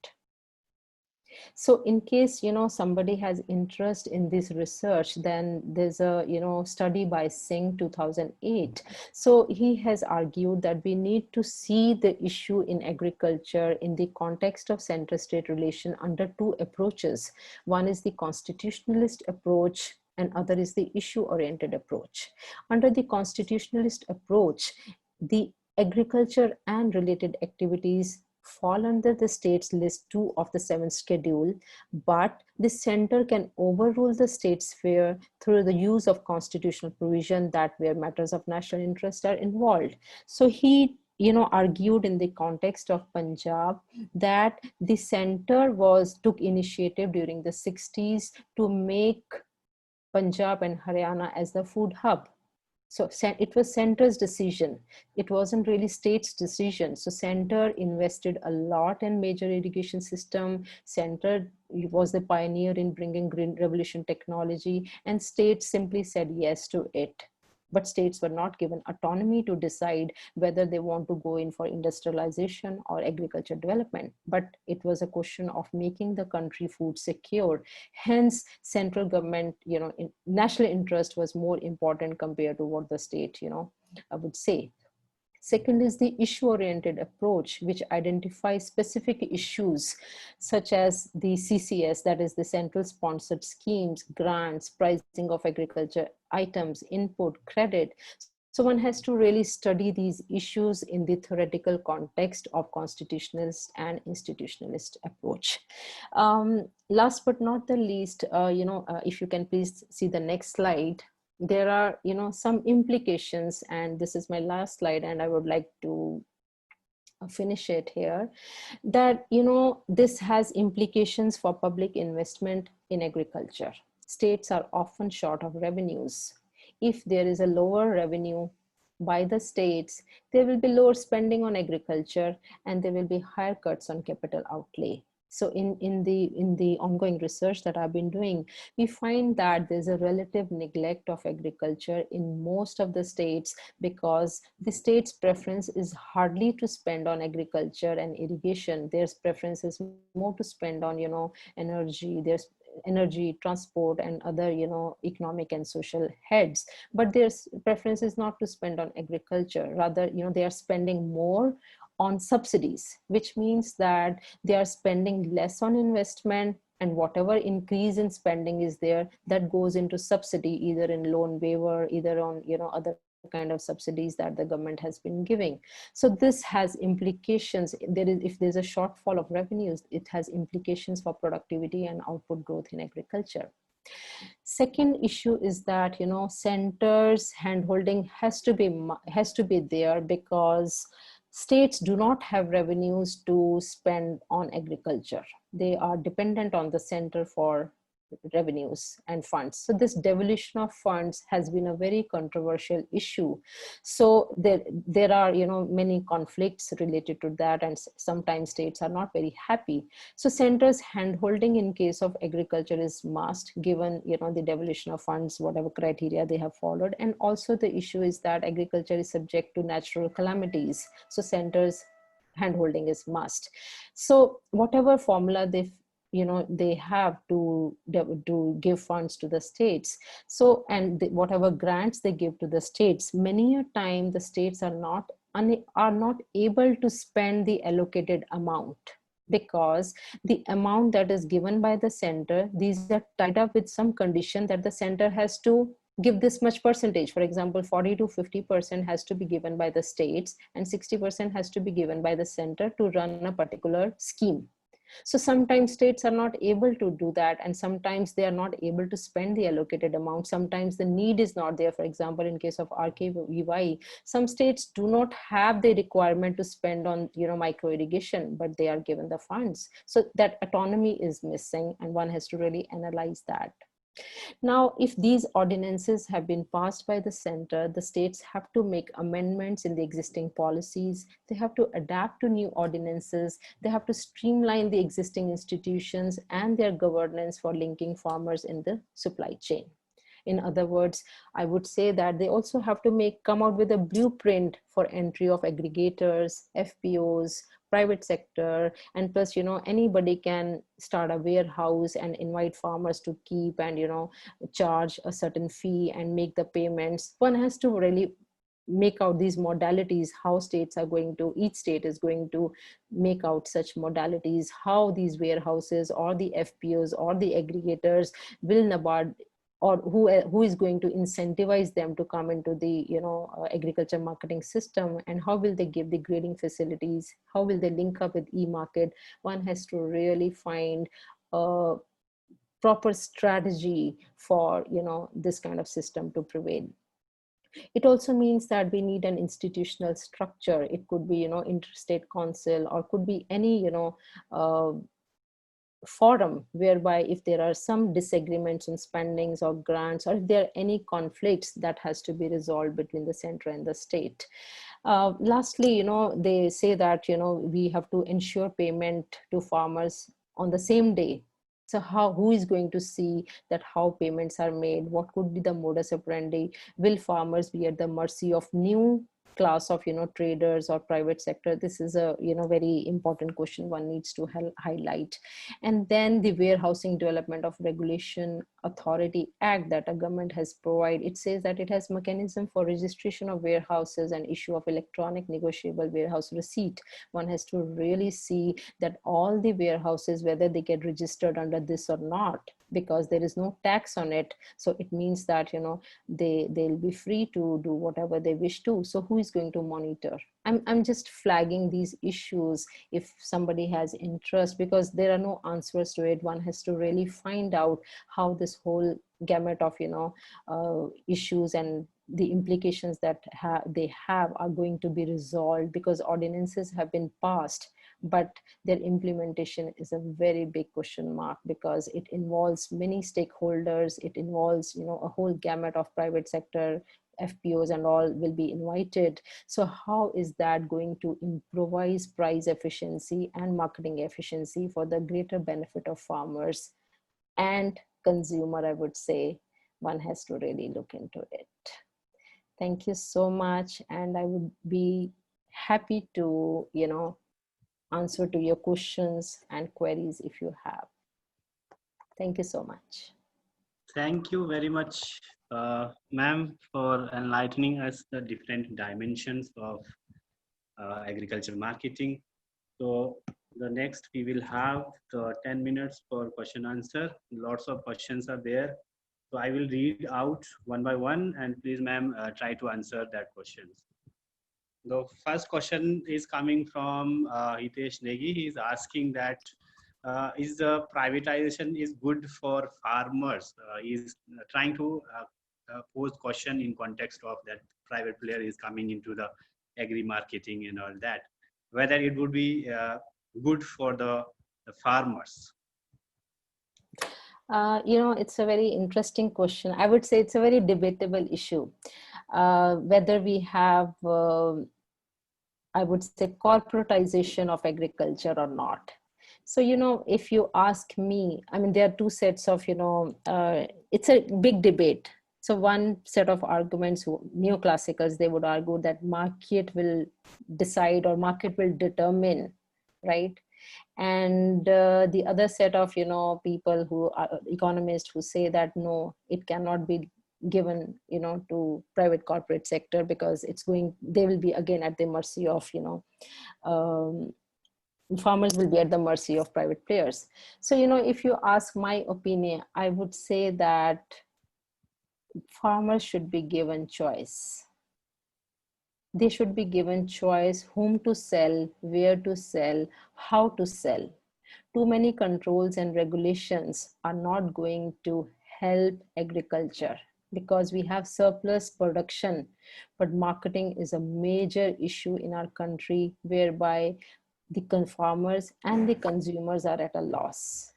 So in case somebody has interest in this research, then there's a study by Singh 2008. So he has argued that we need to see the issue in agriculture in the context of center-state relation under two approaches. One is the constitutionalist approach, and other is the issue-oriented approach. Under the constitutionalist approach, the agriculture and related activities fall under the state's list 2 of the 7th schedule, but the center can overrule the state sphere through the use of constitutional provision that where matters of national interest are involved. So he argued in the context of Punjab that the center took initiative during the 60s to make Punjab and Haryana as the food hub. So it was center's decision. It wasn't really state's decision. So center invested a lot in major irrigation system. Center was the pioneer in bringing green revolution technology, and states simply said yes to it. But states were not given autonomy to decide whether they want to go in for industrialization or agriculture development. But it was a question of making the country food secure. Hence, central government, national interest was more important compared to what the state, I would say. Second is the issue-oriented approach, which identifies specific issues such as the CCS, that is the central sponsored schemes, grants, pricing of agriculture items, input, credit. So one has to really study these issues in the theoretical context of constitutionalist and institutionalist approach. Last but not the least, if you can please see the next slide. There are some implications, and this is my last slide, and I would like to finish it here, that this has implications for public investment in agriculture. States are often short of revenues. If there is a lower revenue by the states, there will be lower spending on agriculture, and there will be higher cuts on capital outlay. So in the ongoing research that I've been doing, we find that there's a relative neglect of agriculture in most of the states, because the state's preference is hardly to spend on agriculture and irrigation. Their preference is more to spend on, energy. There's energy, transport, and other, economic and social heads. But their preference is not to spend on agriculture. Rather, they are spending more on subsidies, which means that they are spending less on investment, and whatever increase in spending is there, that goes into subsidy, either in loan waiver, either on other kind of subsidies that the government has been giving. So this has implications. If there's a shortfall of revenues, it has implications for productivity and output growth in agriculture. Second issue is that centers handholding has to be there, because states do not have revenues to spend on agriculture. They are dependent on the center for revenues and funds. So this devolution of funds has been a very controversial issue. So there are many conflicts related to that, and sometimes states are not very happy. So centers handholding in case of agriculture is must, given the devolution of funds, whatever criteria they have followed. And also the issue is that agriculture is subject to natural calamities. So centers handholding is must. So whatever formula they have to give funds to the states. So, and whatever grants they give to the states, many a time the states are not able to spend the allocated amount, because the amount that is given by the center, these are tied up with some condition that the center has to give this much percentage. For example, 40 to 50% has to be given by the states, and 60% has to be given by the center to run a particular scheme. So sometimes states are not able to do that, and sometimes they are not able to spend the allocated amount. Sometimes the need is not there. For example, in case of RKVY, some states do not have the requirement to spend on, you know, micro irrigation, but they are given the funds. So that autonomy is missing, and one has to really analyze that. Now, if these ordinances have been passed by the center, the states have to make amendments in the existing policies. They have to adapt to new ordinances. They have to streamline the existing institutions and their governance for linking farmers in the supply chain. In other words, I would say that they also have to come out with a blueprint for entry of aggregators, FPOs, private sector, and plus, you know, anybody can start a warehouse and invite farmers to keep and, you know, charge a certain fee and make the payments. One has to really make out these modalities, how states are going to, each state is going to make out such modalities, how these warehouses or the FPOs or the aggregators will NABARD, or who is going to incentivize them to come into the, you know, agriculture marketing system, and how will they give the grading facilities, how will they link up with e-market. One has to really find a proper strategy for, you know, this kind of system to prevail. It also means that we need an institutional structure. It could be, you know, interstate council, or could be any, you know, forum whereby if there are some disagreements on spendings or grants, or if there are any conflicts, that has to be resolved between the center and the state. Lastly, you know, they say that, you know, we have to ensure payment to farmers on the same day. So who is going to see that how payments are made? What could be the modus operandi? Will farmers be at the mercy of new class of, you know, traders or private sector? This is a, you know, very important question one needs to highlight. And then the Warehousing Development of Regulation Authority Act that a government has provided, it says that it has mechanism for registration of warehouses and issue of electronic negotiable warehouse receipt. One has to really see that all the warehouses, whether they get registered under this or not, because there is no tax on it. So it means that, you know, they'll be free to do whatever they wish to. So who is going to monitor? I'm just flagging these issues if somebody has interest, because there are no answers to it. One has to really find out how this whole gamut of, you know, issues and the implications that they have are going to be resolved, because ordinances have been passed, but their implementation is a very big question mark, because it involves many stakeholders. It involves, you know, a whole gamut of private sector, FPOs and all will be invited. So how is that going to improvise price efficiency and marketing efficiency for the greater benefit of farmers and consumer? I would say one has to really look into it. Thank you so much. And I would be happy to, you know, answer to your questions and queries if you have. Thank you so much. Thank you very much, ma'am, for enlightening us the different dimensions of agriculture marketing. So the next we will have the 10 minutes for question answer. Lots of questions are there. So I will read out one by one, and please, ma'am, try to answer that questions. The first question is coming from Hitesh Negi. He is asking that is the privatization is good for farmers? He is trying to pose question in context of that private player is coming into the agri marketing and all that. Whether it would be good for the farmers. You know, it's a very interesting question. I would say it's a very debatable issue. Whether we have, I would say, corporatization of agriculture or not. So, you know, if you ask me, I mean, there are two sets of, you know, it's a big debate. So one set of arguments, neoclassicals, they would argue that market will decide or market will determine, right? And the other set of, you know, people who are economists who say that no, it cannot be given, you know, to private corporate sector, because they will be again at the mercy of, you know, farmers will be at the mercy of private players. So, you know, if you ask my opinion, I would say that farmers should be given choice. They should be given choice whom to sell, where to sell, how to sell. Too many controls and regulations are not going to help agriculture, because we have surplus production, but marketing is a major issue in our country, whereby the farmers and the consumers are at a loss.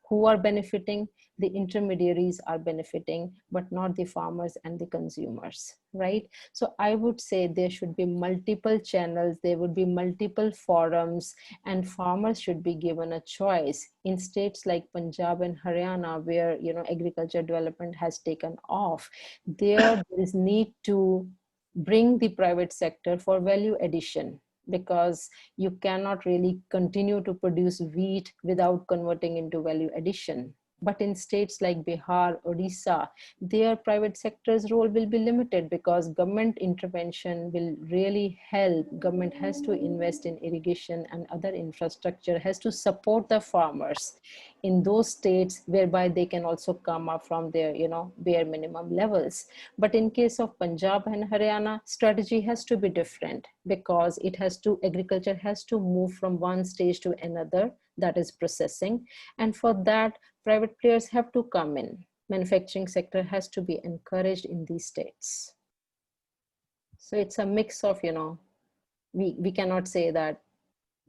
Who are benefiting? The intermediaries are benefiting, but not the farmers and the consumers, right? So I would say there should be multiple channels, there would be multiple forums, and farmers should be given a choice. In states like Punjab and Haryana, where agriculture development has taken off, there is need to bring the private sector for value addition, because you cannot really continue to produce wheat without converting into value addition. But in states like Bihar, Odisha, their private sector's role will be limited, because government intervention will really help. Government has to invest in irrigation and other infrastructure, has to support the farmers in those states, whereby they can also come up from their bare minimum levels. But in case of Punjab and Haryana, strategy has to be different, because agriculture has to move from one stage to another, that is processing. And for that, private players have to come in. Manufacturing sector has to be encouraged in these states. So it's a mix of, we cannot say that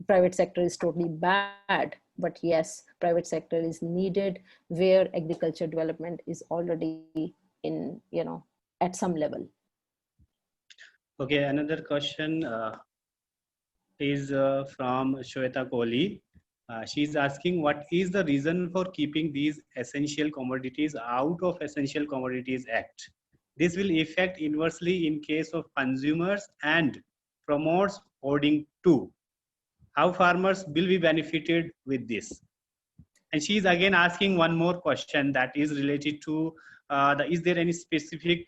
private sector is totally bad, but yes, private sector is needed where agriculture development is already in, at some level. Okay, another question is from Shweta Kohli. She's asking, what is the reason for keeping these essential commodities out of Essential Commodities Act? This will affect inversely in case of consumers and promotes hoarding too. How farmers will be benefited with this? And she's again asking one more question that is related to is there any specific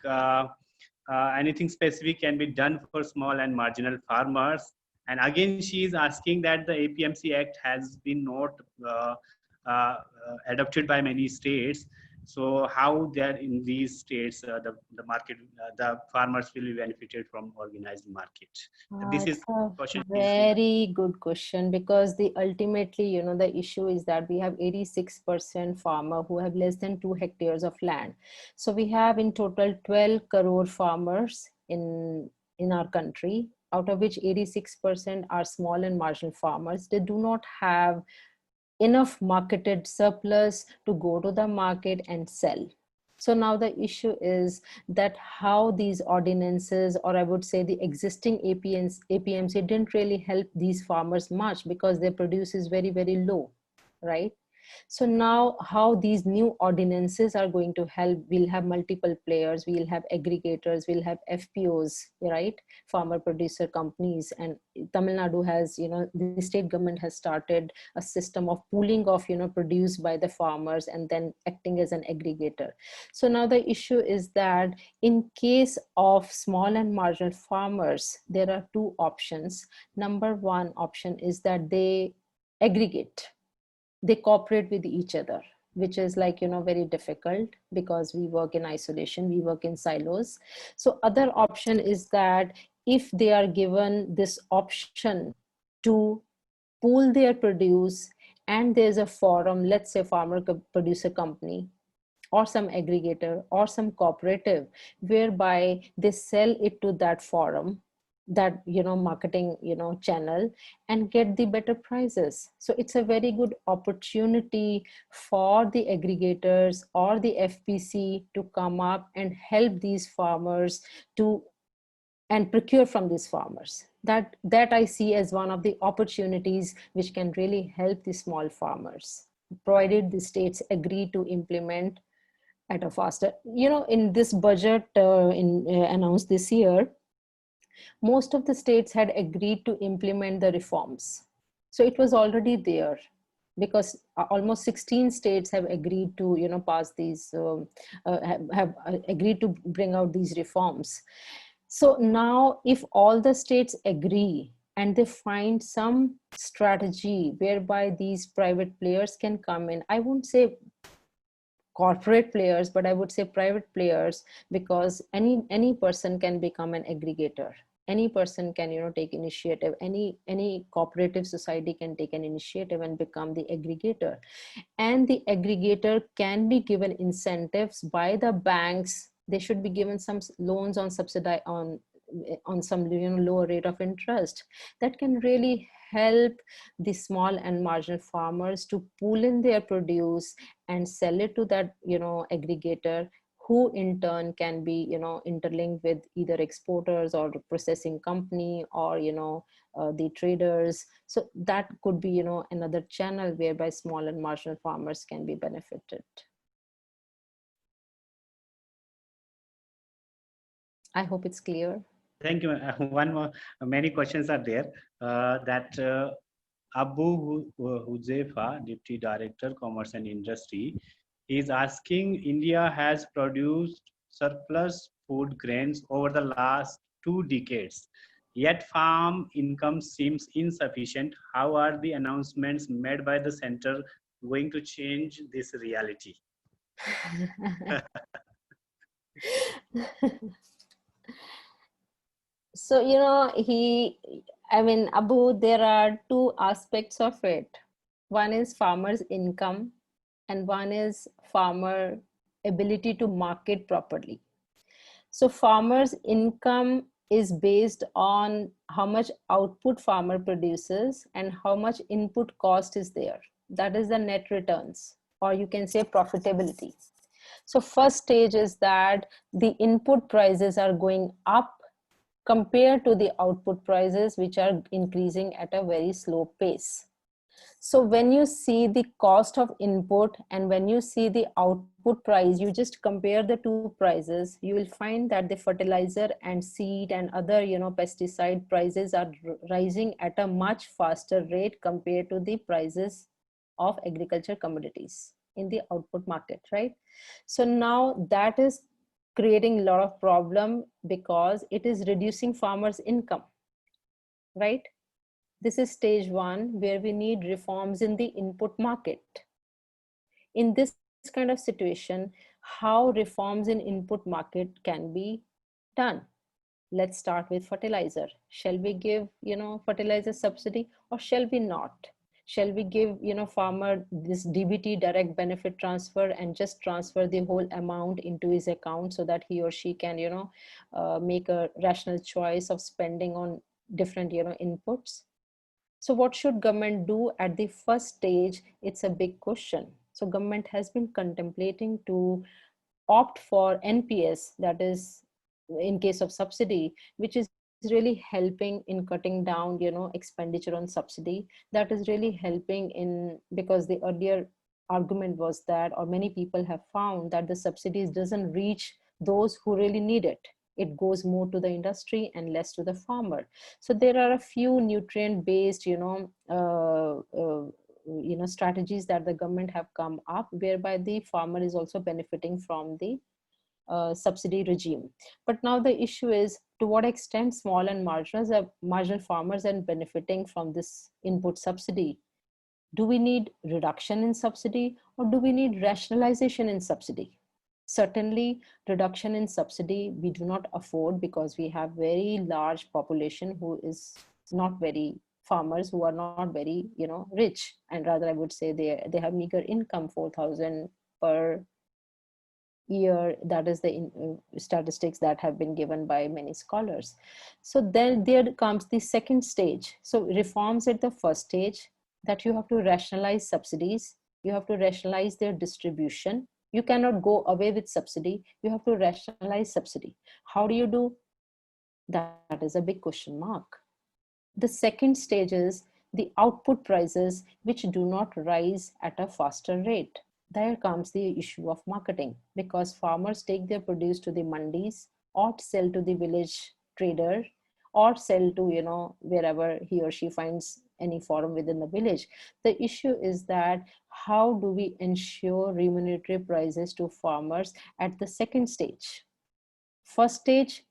anything specific can be done for small and marginal farmers? And again, she is asking that the APMC Act has been not adopted by many states. So how there in these states the market the farmers will be benefited from organized market? This is It's a question. very good question, because ultimately, the issue is that we have 86% farmer who have less than 2 hectares of land. So we have in total 12 crore farmers in our country, out of which 86% are small and marginal farmers. They do not have enough marketed surplus to go to the market and sell. So now the issue is that how these ordinances, or I would say the existing APMC didn't really help these farmers much, because their produce is very, very low, right? So now how these new ordinances are going to help, we'll have multiple players, we'll have aggregators, we'll have FPOs, right? Farmer producer companies. And Tamil Nadu has, the state government has started a system of pooling of, produced by the farmers and then acting as an aggregator. So now the issue is that in case of small and marginal farmers, there are two options. Number one option is that they aggregate. They cooperate with each other, which is very difficult, because we work in isolation, we work in silos. So other option is that if they are given this option to pool their produce, and there's a forum, let's say farmer producer company or some aggregator or some cooperative, whereby they sell it to that forum, that marketing channel, and get the better prices. So it's a very good opportunity for the aggregators or the FPC to come up and help these farmers to and procure from these farmers. That I see as one of the opportunities which can really help the small farmers, provided the states agree to implement at a faster. In this budget announced this year, most of the states had agreed to implement the reforms. So it was already there, because almost 16 states have agreed to, pass these, have agreed to bring out these reforms. So now if all the states agree and they find some strategy whereby these private players can come in, I won't say corporate players, but I would say private players, because any person can become an aggregator. any person can, take initiative. Any cooperative society can take an initiative and become the aggregator. And the aggregator can be given incentives by the banks. They should be given some loans on on some lower rate of interest that can really help the small and marginal farmers to pool in their produce and sell it to that aggregator, who in turn can be interlinked with either exporters or processing company or the traders. So that could be another channel whereby small and marginal farmers can be benefited. I hope it's clear. Thank you. One more, many questions are there. Abu Huzefa, Deputy Director, Commerce and Industry, is asking, India has produced surplus food grains over the last 2 decades, yet farm income seems insufficient. How are the announcements made by the center going to change this reality? So, Abu, there are two aspects of it. One is farmer's income and one is farmer ability to market properly. So farmer's income is based on how much output farmer produces and how much input cost is there. That is the net returns, or you can say profitability. So first stage is that the input prices are going up compared to the output prices, which are increasing at a very slow pace. So when you see the cost of input and when you see the output price, you just compare the two prices, you will find that the fertilizer and seed and other pesticide prices are rising at a much faster rate compared to the prices of agriculture commodities in the output market, right? So now that is creating a lot of problem because it is reducing farmers' income, right? This is stage one, where we need reforms in the input market. In this kind of situation, how reforms in input market can be done? Let's start with fertilizer. Shall we give, fertilizer subsidy, or shall we not? Shall we give, farmer this DBT, direct benefit transfer, and just transfer the whole amount into his account so that he or she can, make a rational choice of spending on different, inputs? So what should government do at the first stage? It's a big question. So government has been contemplating to opt for NPS, that is in case of subsidy, which is really helping in cutting down, expenditure on subsidy. That is really helping in, because the earlier argument was that, or many people have found that the subsidies doesn't reach those who really need it. It goes more to the industry and less to the farmer. So there are a few nutrient based, strategies that the government have come up, whereby the farmer is also benefiting from the subsidy regime. But now the issue is, to what extent small and marginal farmers are benefiting from this input subsidy? Do we need reduction in subsidy, or do we need rationalization in subsidy? Certainly, reduction in subsidy we do not afford, because we have very large population who is not very, farmers who are not very rich, and rather I would say they have meager income, 4,000 per year. That is the statistics that have been given by many scholars. So then there comes the second stage. So reforms at the first stage, that you have to rationalize subsidies, you have to rationalize their distribution. You cannot go away with subsidy, you have to rationalize subsidy. How do you do that? That is a big question mark. The second stage is the output prices, which do not rise at a faster rate. There comes the issue of marketing, because farmers take their produce to the mandis, or sell to the village trader, or sell to wherever he or she finds any forum within the village. The issue is that how do we ensure remunerative prices to farmers at the second stage? First stage,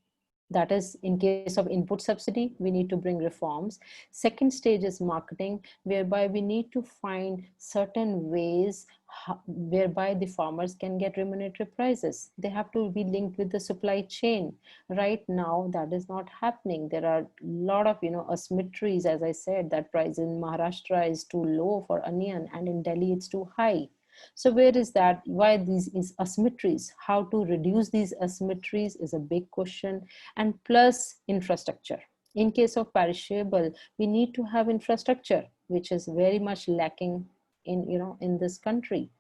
That is, in case of input subsidy, we need to bring reforms. Second stage is marketing, whereby we need to find certain ways whereby the farmers can get remunerative prices. They have to be linked with the supply chain. Right now, that is not happening. There are a lot of, asymmetries. As I said, that price in Maharashtra is too low for onion, and in Delhi it's too high. So where is that? Why these is asymmetries? How to reduce these asymmetries is a big question. And plus infrastructure. In case of perishable, we need to have infrastructure, which is very much lacking in this country.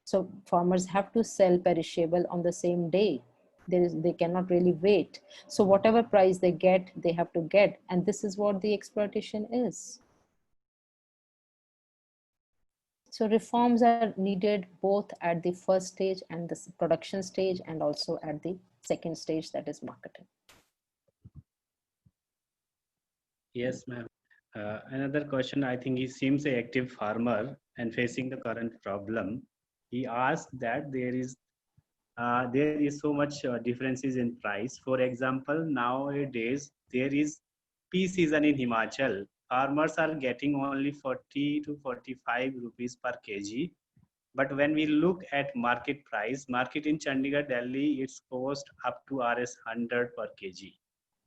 So farmers have to sell perishable on the same day. They cannot really wait. So whatever price they get, they have to get. And this is what the exploitation is. So reforms are needed both at the first stage and the production stage, and also at the second stage, that is marketing. Yes, ma'am. Another question, I think he seems a active farmer and facing the current problem. He asked that there is so much differences in price. For example, nowadays there is pea season in Himachal. Farmers are getting only 40 to 45 rupees per kg. But when we look at market price, market in Chandigarh, Delhi, it's cost up to Rs 100 per kg.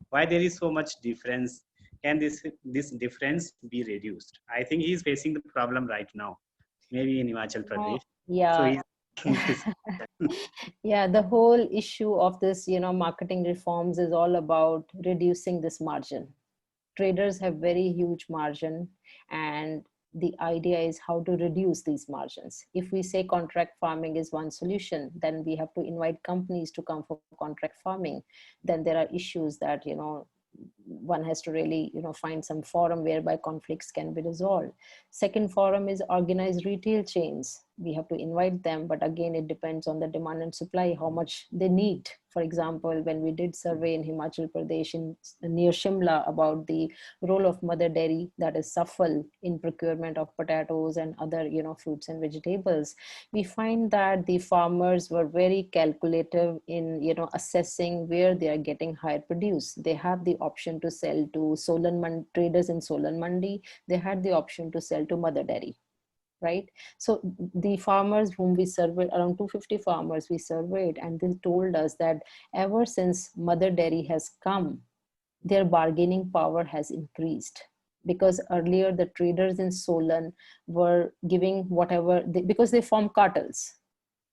Why there is so much difference? Can this difference be reduced? I think he is facing the problem right now, maybe in Himachal Pradesh. So Yeah. he's Yeah, the whole issue of this, marketing reforms is all about reducing this margin. Traders have very huge margin, and the idea is how to reduce these margins. If we say contract farming is one solution, then we have to invite companies to come for contract farming. Then there are issues that, one has to really, find some forum whereby conflicts can be resolved. Second forum is organized retail chains. We have to invite them, but again, it depends on the demand and supply, how much they need. For example, when we did survey in Himachal Pradesh near Shimla about the role of mother dairy, that is Safal, in procurement of potatoes and other, fruits and vegetables, we find that the farmers were very calculative in, assessing where they are getting higher produce. They have the option to sell to traders in Solan Mandi. They had the option to sell to mother dairy. Right. So the farmers whom we surveyed, around 250 farmers we surveyed, and they told us that ever since mother dairy has come, their bargaining power has increased. Because earlier the traders in Solan were giving whatever, because they form cartels.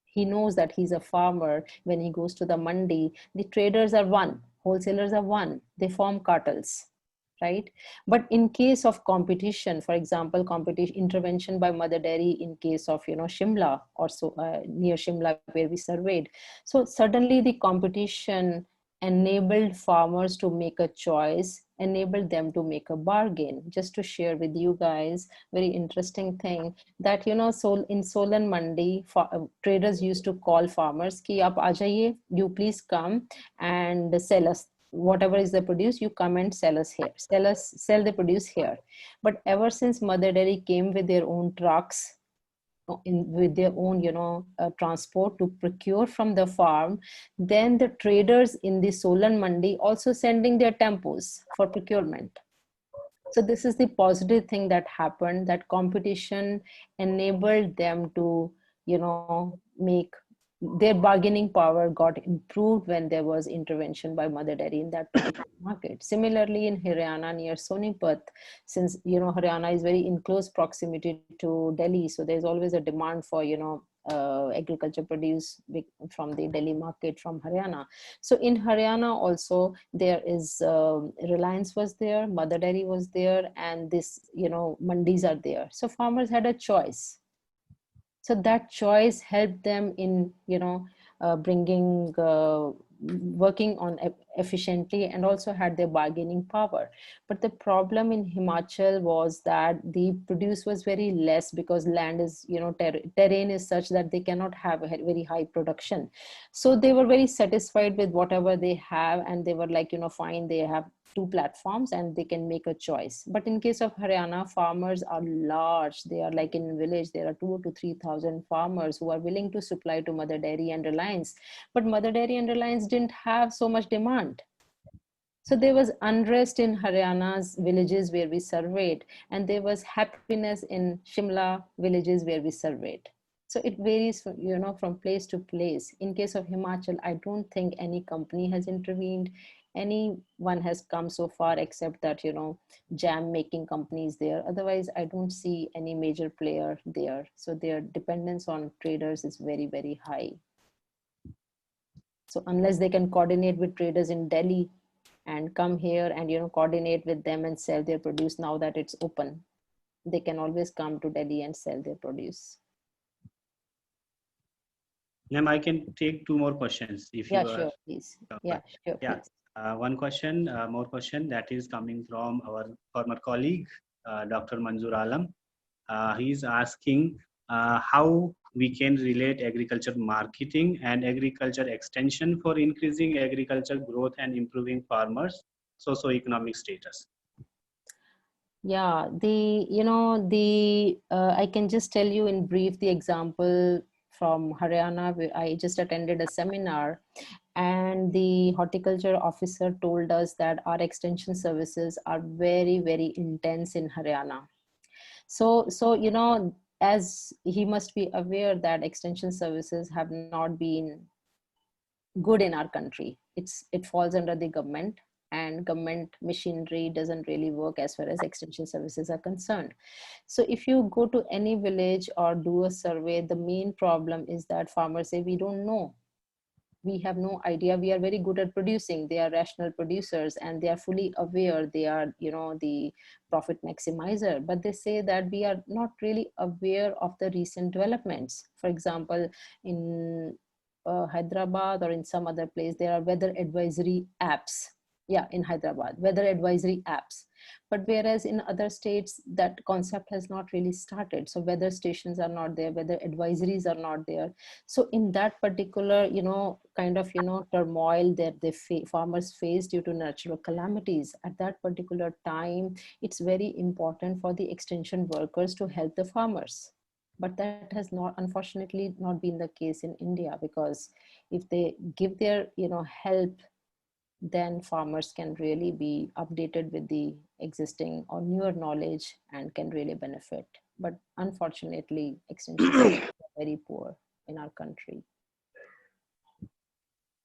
He knows that he's a farmer. When he goes to the mandi, the traders are one, wholesalers are one, they form cartels. Right. But in case of competition, for example, competition intervention by mother dairy in case of, Shimla, or so near Shimla where we surveyed. So suddenly the competition enabled farmers to make a choice, enabled them to make a bargain. Just to share with you guys, very interesting thing that, so in Solan Mandi, traders used to call farmers, ki aap aa jaiye, you please come and sell us whatever is the produce, you come and sell us here, sell the produce here. But ever since mother dairy came with their own trucks, with their own, transport to procure from the farm, then the traders in the Solan Mandi also sending their tempos for procurement. So this is the positive thing that happened, that competition enabled them to, make their bargaining power got improved when there was intervention by mother dairy in that particular market. Similarly, in Haryana near Sonipat, since, Haryana is very in close proximity to Delhi, so there's always a demand for, agriculture produce from the Delhi market from Haryana. So in Haryana also there is Reliance was there, mother dairy was there, and this, mandis are there. So farmers had a choice. So that choice helped them in, bringing, working on efficiently, and also had their bargaining power. But the problem in Himachal was that the produce was very less, because land is, terrain is such that they cannot have a very high production. So they were very satisfied with whatever they have, and they were like, fine, they have two platforms and they can make a choice. But in case of Haryana, farmers are large. They are like in village, there are 2,000 to 3,000 farmers who are willing to supply to mother dairy and Reliance. But mother dairy and Reliance didn't have so much demand. So there was unrest in Haryana's villages where we surveyed, and there was happiness in Shimla villages where we surveyed. So it varies from, from place to place. In case of Himachal, I don't think any company has intervened. Anyone has come so far except that, jam making companies there. Otherwise, I don't see any major player there. So their dependence on traders is very, very high. So unless they can coordinate with traders in Delhi and come here and, coordinate with them and sell their produce now that it's open, they can always come to Delhi and sell their produce. Ma'am, I can take two more questions if Yeah, you are. sure, please. Yeah, sure, Yeah. please. One question, more question that is coming from our former colleague, Dr. Manzoor Alam. He is asking how we can relate agriculture marketing and agriculture extension for increasing agriculture growth and improving farmers' socio-economic status. Yeah, I can just tell you in brief the example from Haryana. Where I just attended a seminar, and the horticulture officer told us that our extension services are very, very intense in Haryana. So, as he must be aware that extension services have not been good in our country. It falls under the government, and government machinery doesn't really work as far as extension services are concerned. So if you go to any village or do a survey, the main problem is that farmers say, we don't know. We have no idea. We are very good at producing. They are rational producers and they are fully aware. They are, the profit maximizer, but they say that we are not really aware of the recent developments. For example, in Hyderabad or in some other place, there are weather advisory apps. Yeah, in Hyderabad, weather advisory apps. But whereas in other states, that concept has not really started. So weather stations are not there, weather advisories are not there. So in that particular, kind of, turmoil that farmers face due to natural calamities, at that particular time, it's very important for the extension workers to help the farmers. But that has not, unfortunately, not been the case in India, because if they give their, help, then farmers can really be updated with the existing or newer knowledge and can really benefit. But unfortunately, extension systems are very poor in our country.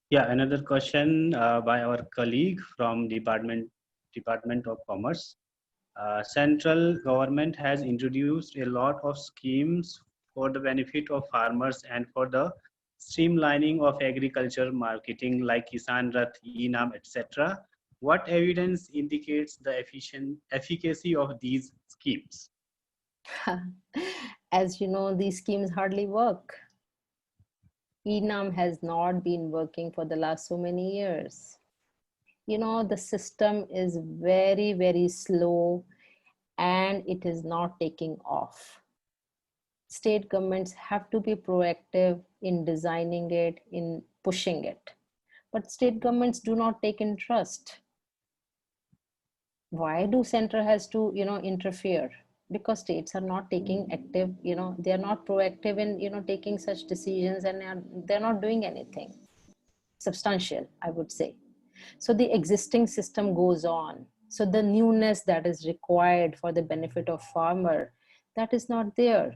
Yeah, another question by our colleague from Department of Commerce. Central government has introduced a lot of schemes for the benefit of farmers and for the streamlining of agriculture marketing like Kisan Rath, Enam, etc. What evidence indicates the efficacy of these schemes? As you know, these schemes hardly work. Enam has not been working for the last so many years. The system is very, very slow and it is not taking off. State governments have to be proactive in designing it, in pushing it. But state governments do not take interest. Why do center has to, interfere? Because states are not taking active, they are not proactive in, taking such decisions, and they're not doing anything substantial, I would say. So the existing system goes on. So the newness that is required for the benefit of farmer, that is not there.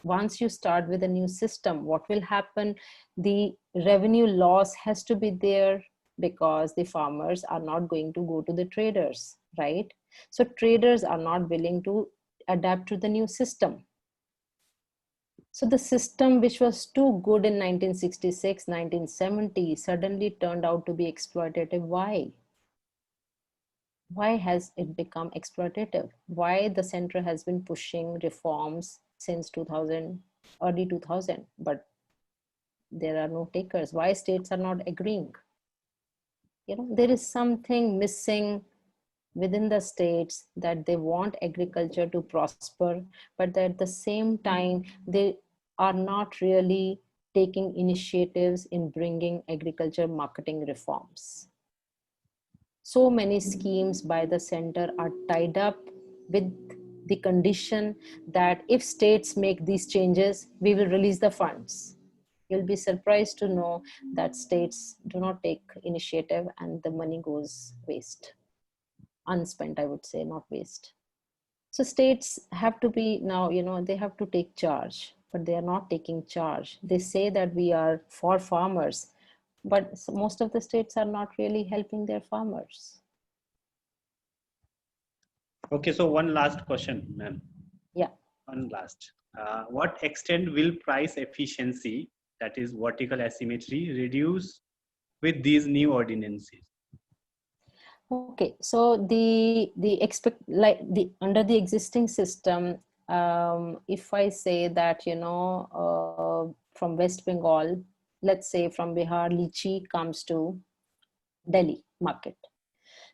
Once you start with a new system, what will happen? The revenue loss has to be there because the farmers are not going to go to the traders, right? So traders are not willing to adapt to the new system. So the system which was too good in 1966, 1970 suddenly turned out to be exploitative. Why? Why has it become exploitative? Why the center has been pushing reforms since 2000, early 2000, but there are no takers? Why states are not agreeing? There is something missing within the states, that they want agriculture to prosper, but at the same time, they are not really taking initiatives in bringing agriculture marketing reforms. So many schemes by the center are tied up with the condition that if states make these changes, we will release the funds. You'll be surprised to know that states do not take initiative and the money goes waste, unspent, I would say, not waste. So states have to be now, they have to take charge, but they are not taking charge. They say that we are for farmers, but most of the states are not really helping their farmers. Okay, so one last question, ma'am. Yeah. One last. What extent will price efficiency, that is vertical asymmetry, reduce with these new ordinances? Okay, so under the existing system, if I say that from West Bengal, let's say from Bihar, lychee comes to Delhi market.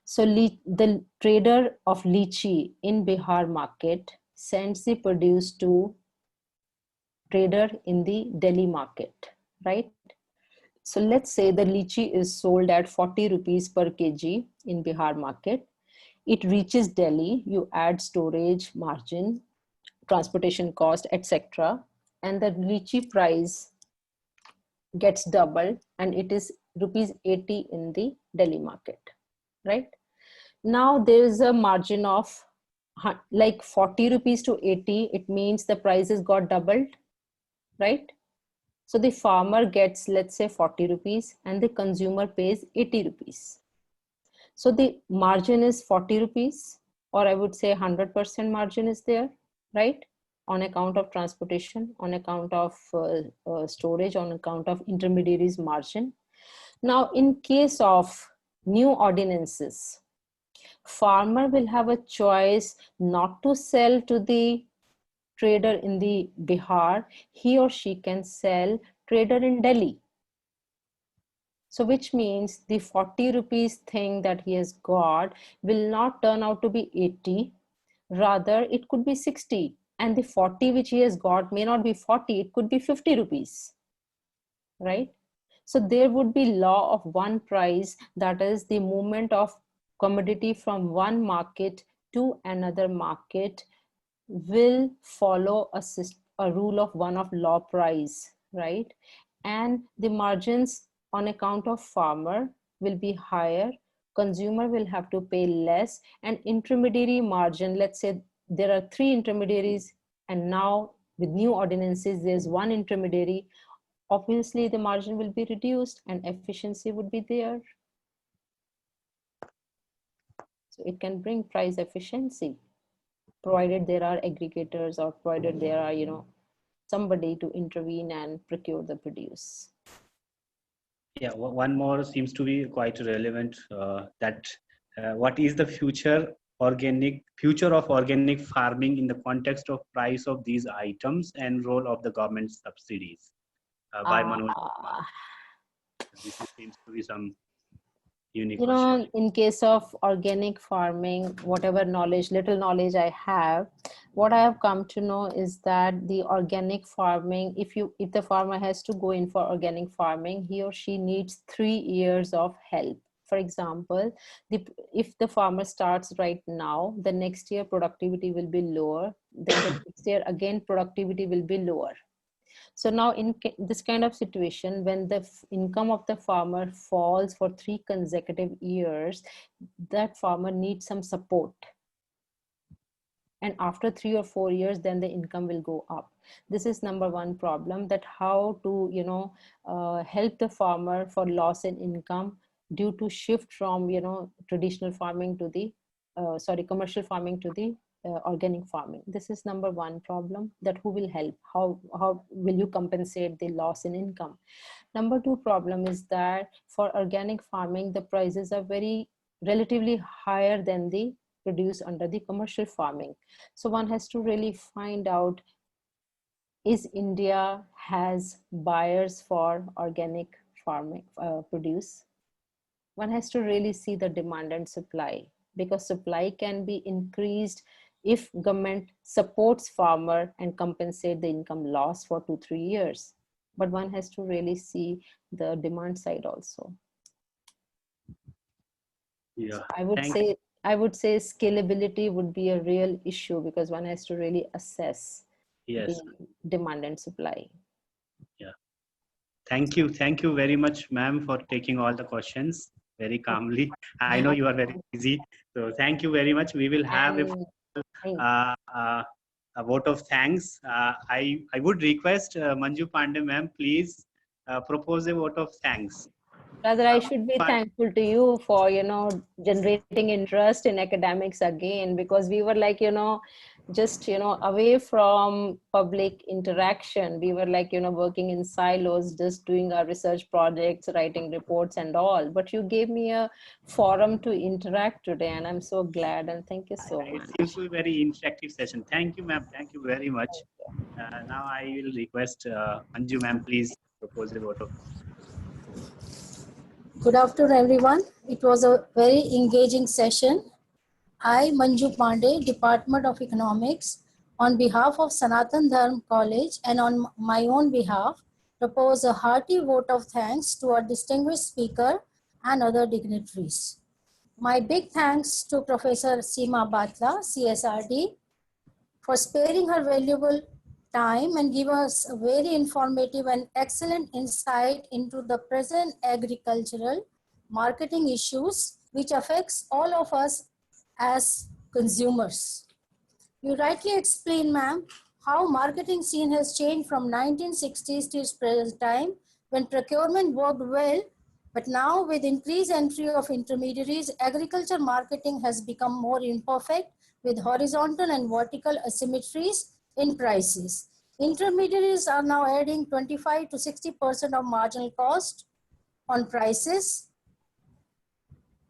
So the trader of lychee in Bihar market sends the produce to trader in the Delhi market, right? So let's say the lychee is sold at 40 rupees per kg in Bihar market. It reaches Delhi, you add storage margin, transportation cost, etc. And the lychee price gets doubled and it is rupees 80 in the Delhi market, right? Now there is a margin of like 40 rupees to 80. It means the prices got doubled, right? So the farmer gets, let's say 40 rupees and the consumer pays 80 rupees. So the margin is 40 rupees, or I would say 100% margin is there, right? On account of transportation, on account of storage, on account of intermediaries margin. Now, in case of new ordinances, farmer will have a choice not to sell to the trader in the Bihar. He or she can sell trader in Delhi. So which means the 40 rupees thing that he has got will not turn out to be 80. Rather, it could be 60. And the 40 which he has got may not be 40, it could be 50 rupees, right? So there would be law of one price, that is the movement of commodity from one market to another market will follow a rule of one of law price, right? And the margins on account of farmer will be higher, consumer will have to pay less, and intermediary margin, let's say there are 3 intermediaries and now with new ordinances there's 1 intermediary, obviously the margin will be reduced and efficiency would be there. So it can bring price efficiency, provided there are aggregators or provided there are, somebody to intervene and procure the produce. Yeah, one more seems to be quite relevant, that what is the future of organic farming in the context of price of these items and role of the government subsidies, by Manoj. This seems to be some unique question. In case of organic farming, whatever little knowledge I have, what I have come to know is that the organic farming, if the farmer has to go in for organic farming, he or she needs 3 years of help. For example, if the farmer starts right now, the next year productivity will be lower, then the next year again productivity will be lower. So now in this kind of situation, when the income of the farmer falls for 3 consecutive years, that farmer needs some support. And after 3 or 4 years, then the income will go up. This is number 1 problem, that how to, help the farmer for loss in income due to shift from, traditional farming to the, commercial farming to the organic farming. This is number 1 problem, that who will help, how will you compensate the loss in income. Number 2 problem is that for organic farming, the prices are relatively higher than the produce under the commercial farming. So one has to really find out, is India has buyers for organic farming produce? One has to really see the demand and supply, because supply can be increased if government supports farmer and compensate the income loss for 2-3 years. But one has to really see the demand side also. Yeah, so I would say scalability would be a real issue, because one has to really assess yes, the demand and supply. yeah. Thank you very much, ma'am, for taking all the questions very calmly. I know you are very busy, so thank you very much. We will have And thank- uh, uh, a vote of thanks. I would request Manju Pandey, ma'am, please propose a vote of thanks. Rather, I should be thankful to you for, generating interest in academics again, because we were like, just, away from public interaction. We were like, working in silos, just doing our research projects, writing reports and all. But you gave me a forum to interact today, and I'm so glad. And thank you so It much. seems to be a very interactive session. Thank you, ma'am. Thank you very much. Now I will request Manju, ma'am, please propose a vote of. Good afternoon, everyone. It was a very engaging session. I, Manju Pandey, Department of Economics, on behalf of Sanatan Dharm College and on my own behalf, propose a hearty vote of thanks to our distinguished speaker and other dignitaries. My big thanks to Professor Seema Bathla, CSRD, for sparing her valuable time and give us a very informative and excellent insight into the present agricultural marketing issues which affects all of us as consumers. You rightly explained, ma'am, how marketing scene has changed from 1960s to its present time when procurement worked well, but now with increased entry of intermediaries, agriculture marketing has become more imperfect with horizontal and vertical asymmetries in prices. Intermediaries are now adding 25 to 60% of marginal cost on prices,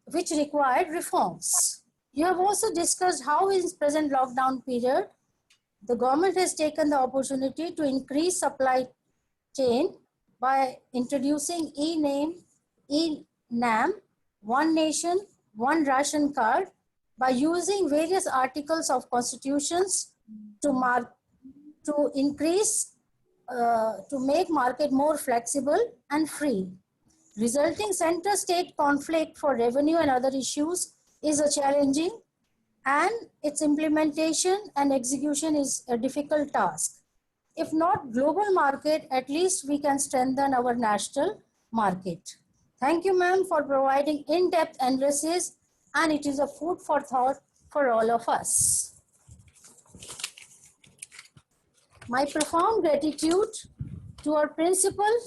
which required reforms. You have also discussed how in present lockdown period, the government has taken the opportunity to increase supply chain by introducing e-NAM, One Nation, One Ration Card, by using various articles of constitutions to increase, to make market more flexible and free. Resulting center-state conflict for revenue and other issues is a challenging, and its implementation and execution is a difficult task. If not global market, at least we can strengthen our national market. Thank you, ma'am, for providing in-depth analysis, and it is a food for thought for all of us. My profound gratitude to our principal,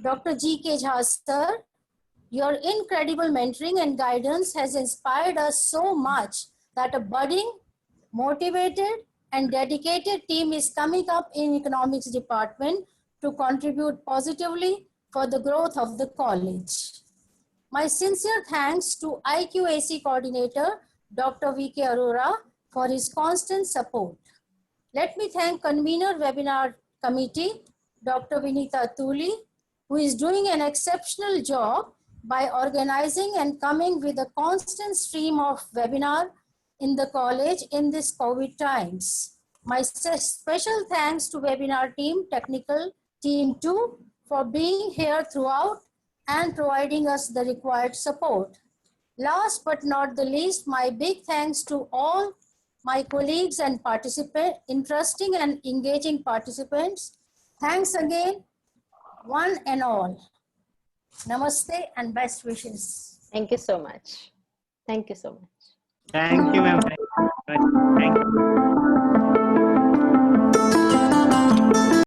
Dr. G.K. Jha, sir. Your incredible mentoring and guidance has inspired us so much that a budding, motivated, and dedicated team is coming up in economics department to contribute positively for the growth of the college. My sincere thanks to IQAC coordinator, Dr. V.K. Arora, for his constant support. Let me thank convener webinar committee, Dr. Vinita Tuli, who is doing an exceptional job by organizing and coming with a constant stream of webinar in the college in this COVID times. My special thanks to webinar team, technical team too, for being here throughout and providing us the required support. Last but not the least, my big thanks to all my colleagues and participants, interesting and engaging participants. Thanks again, one and all. Namaste and best wishes. Thank you so much. Thank you so much. Thank you, ma'am. Thank you. Thank you.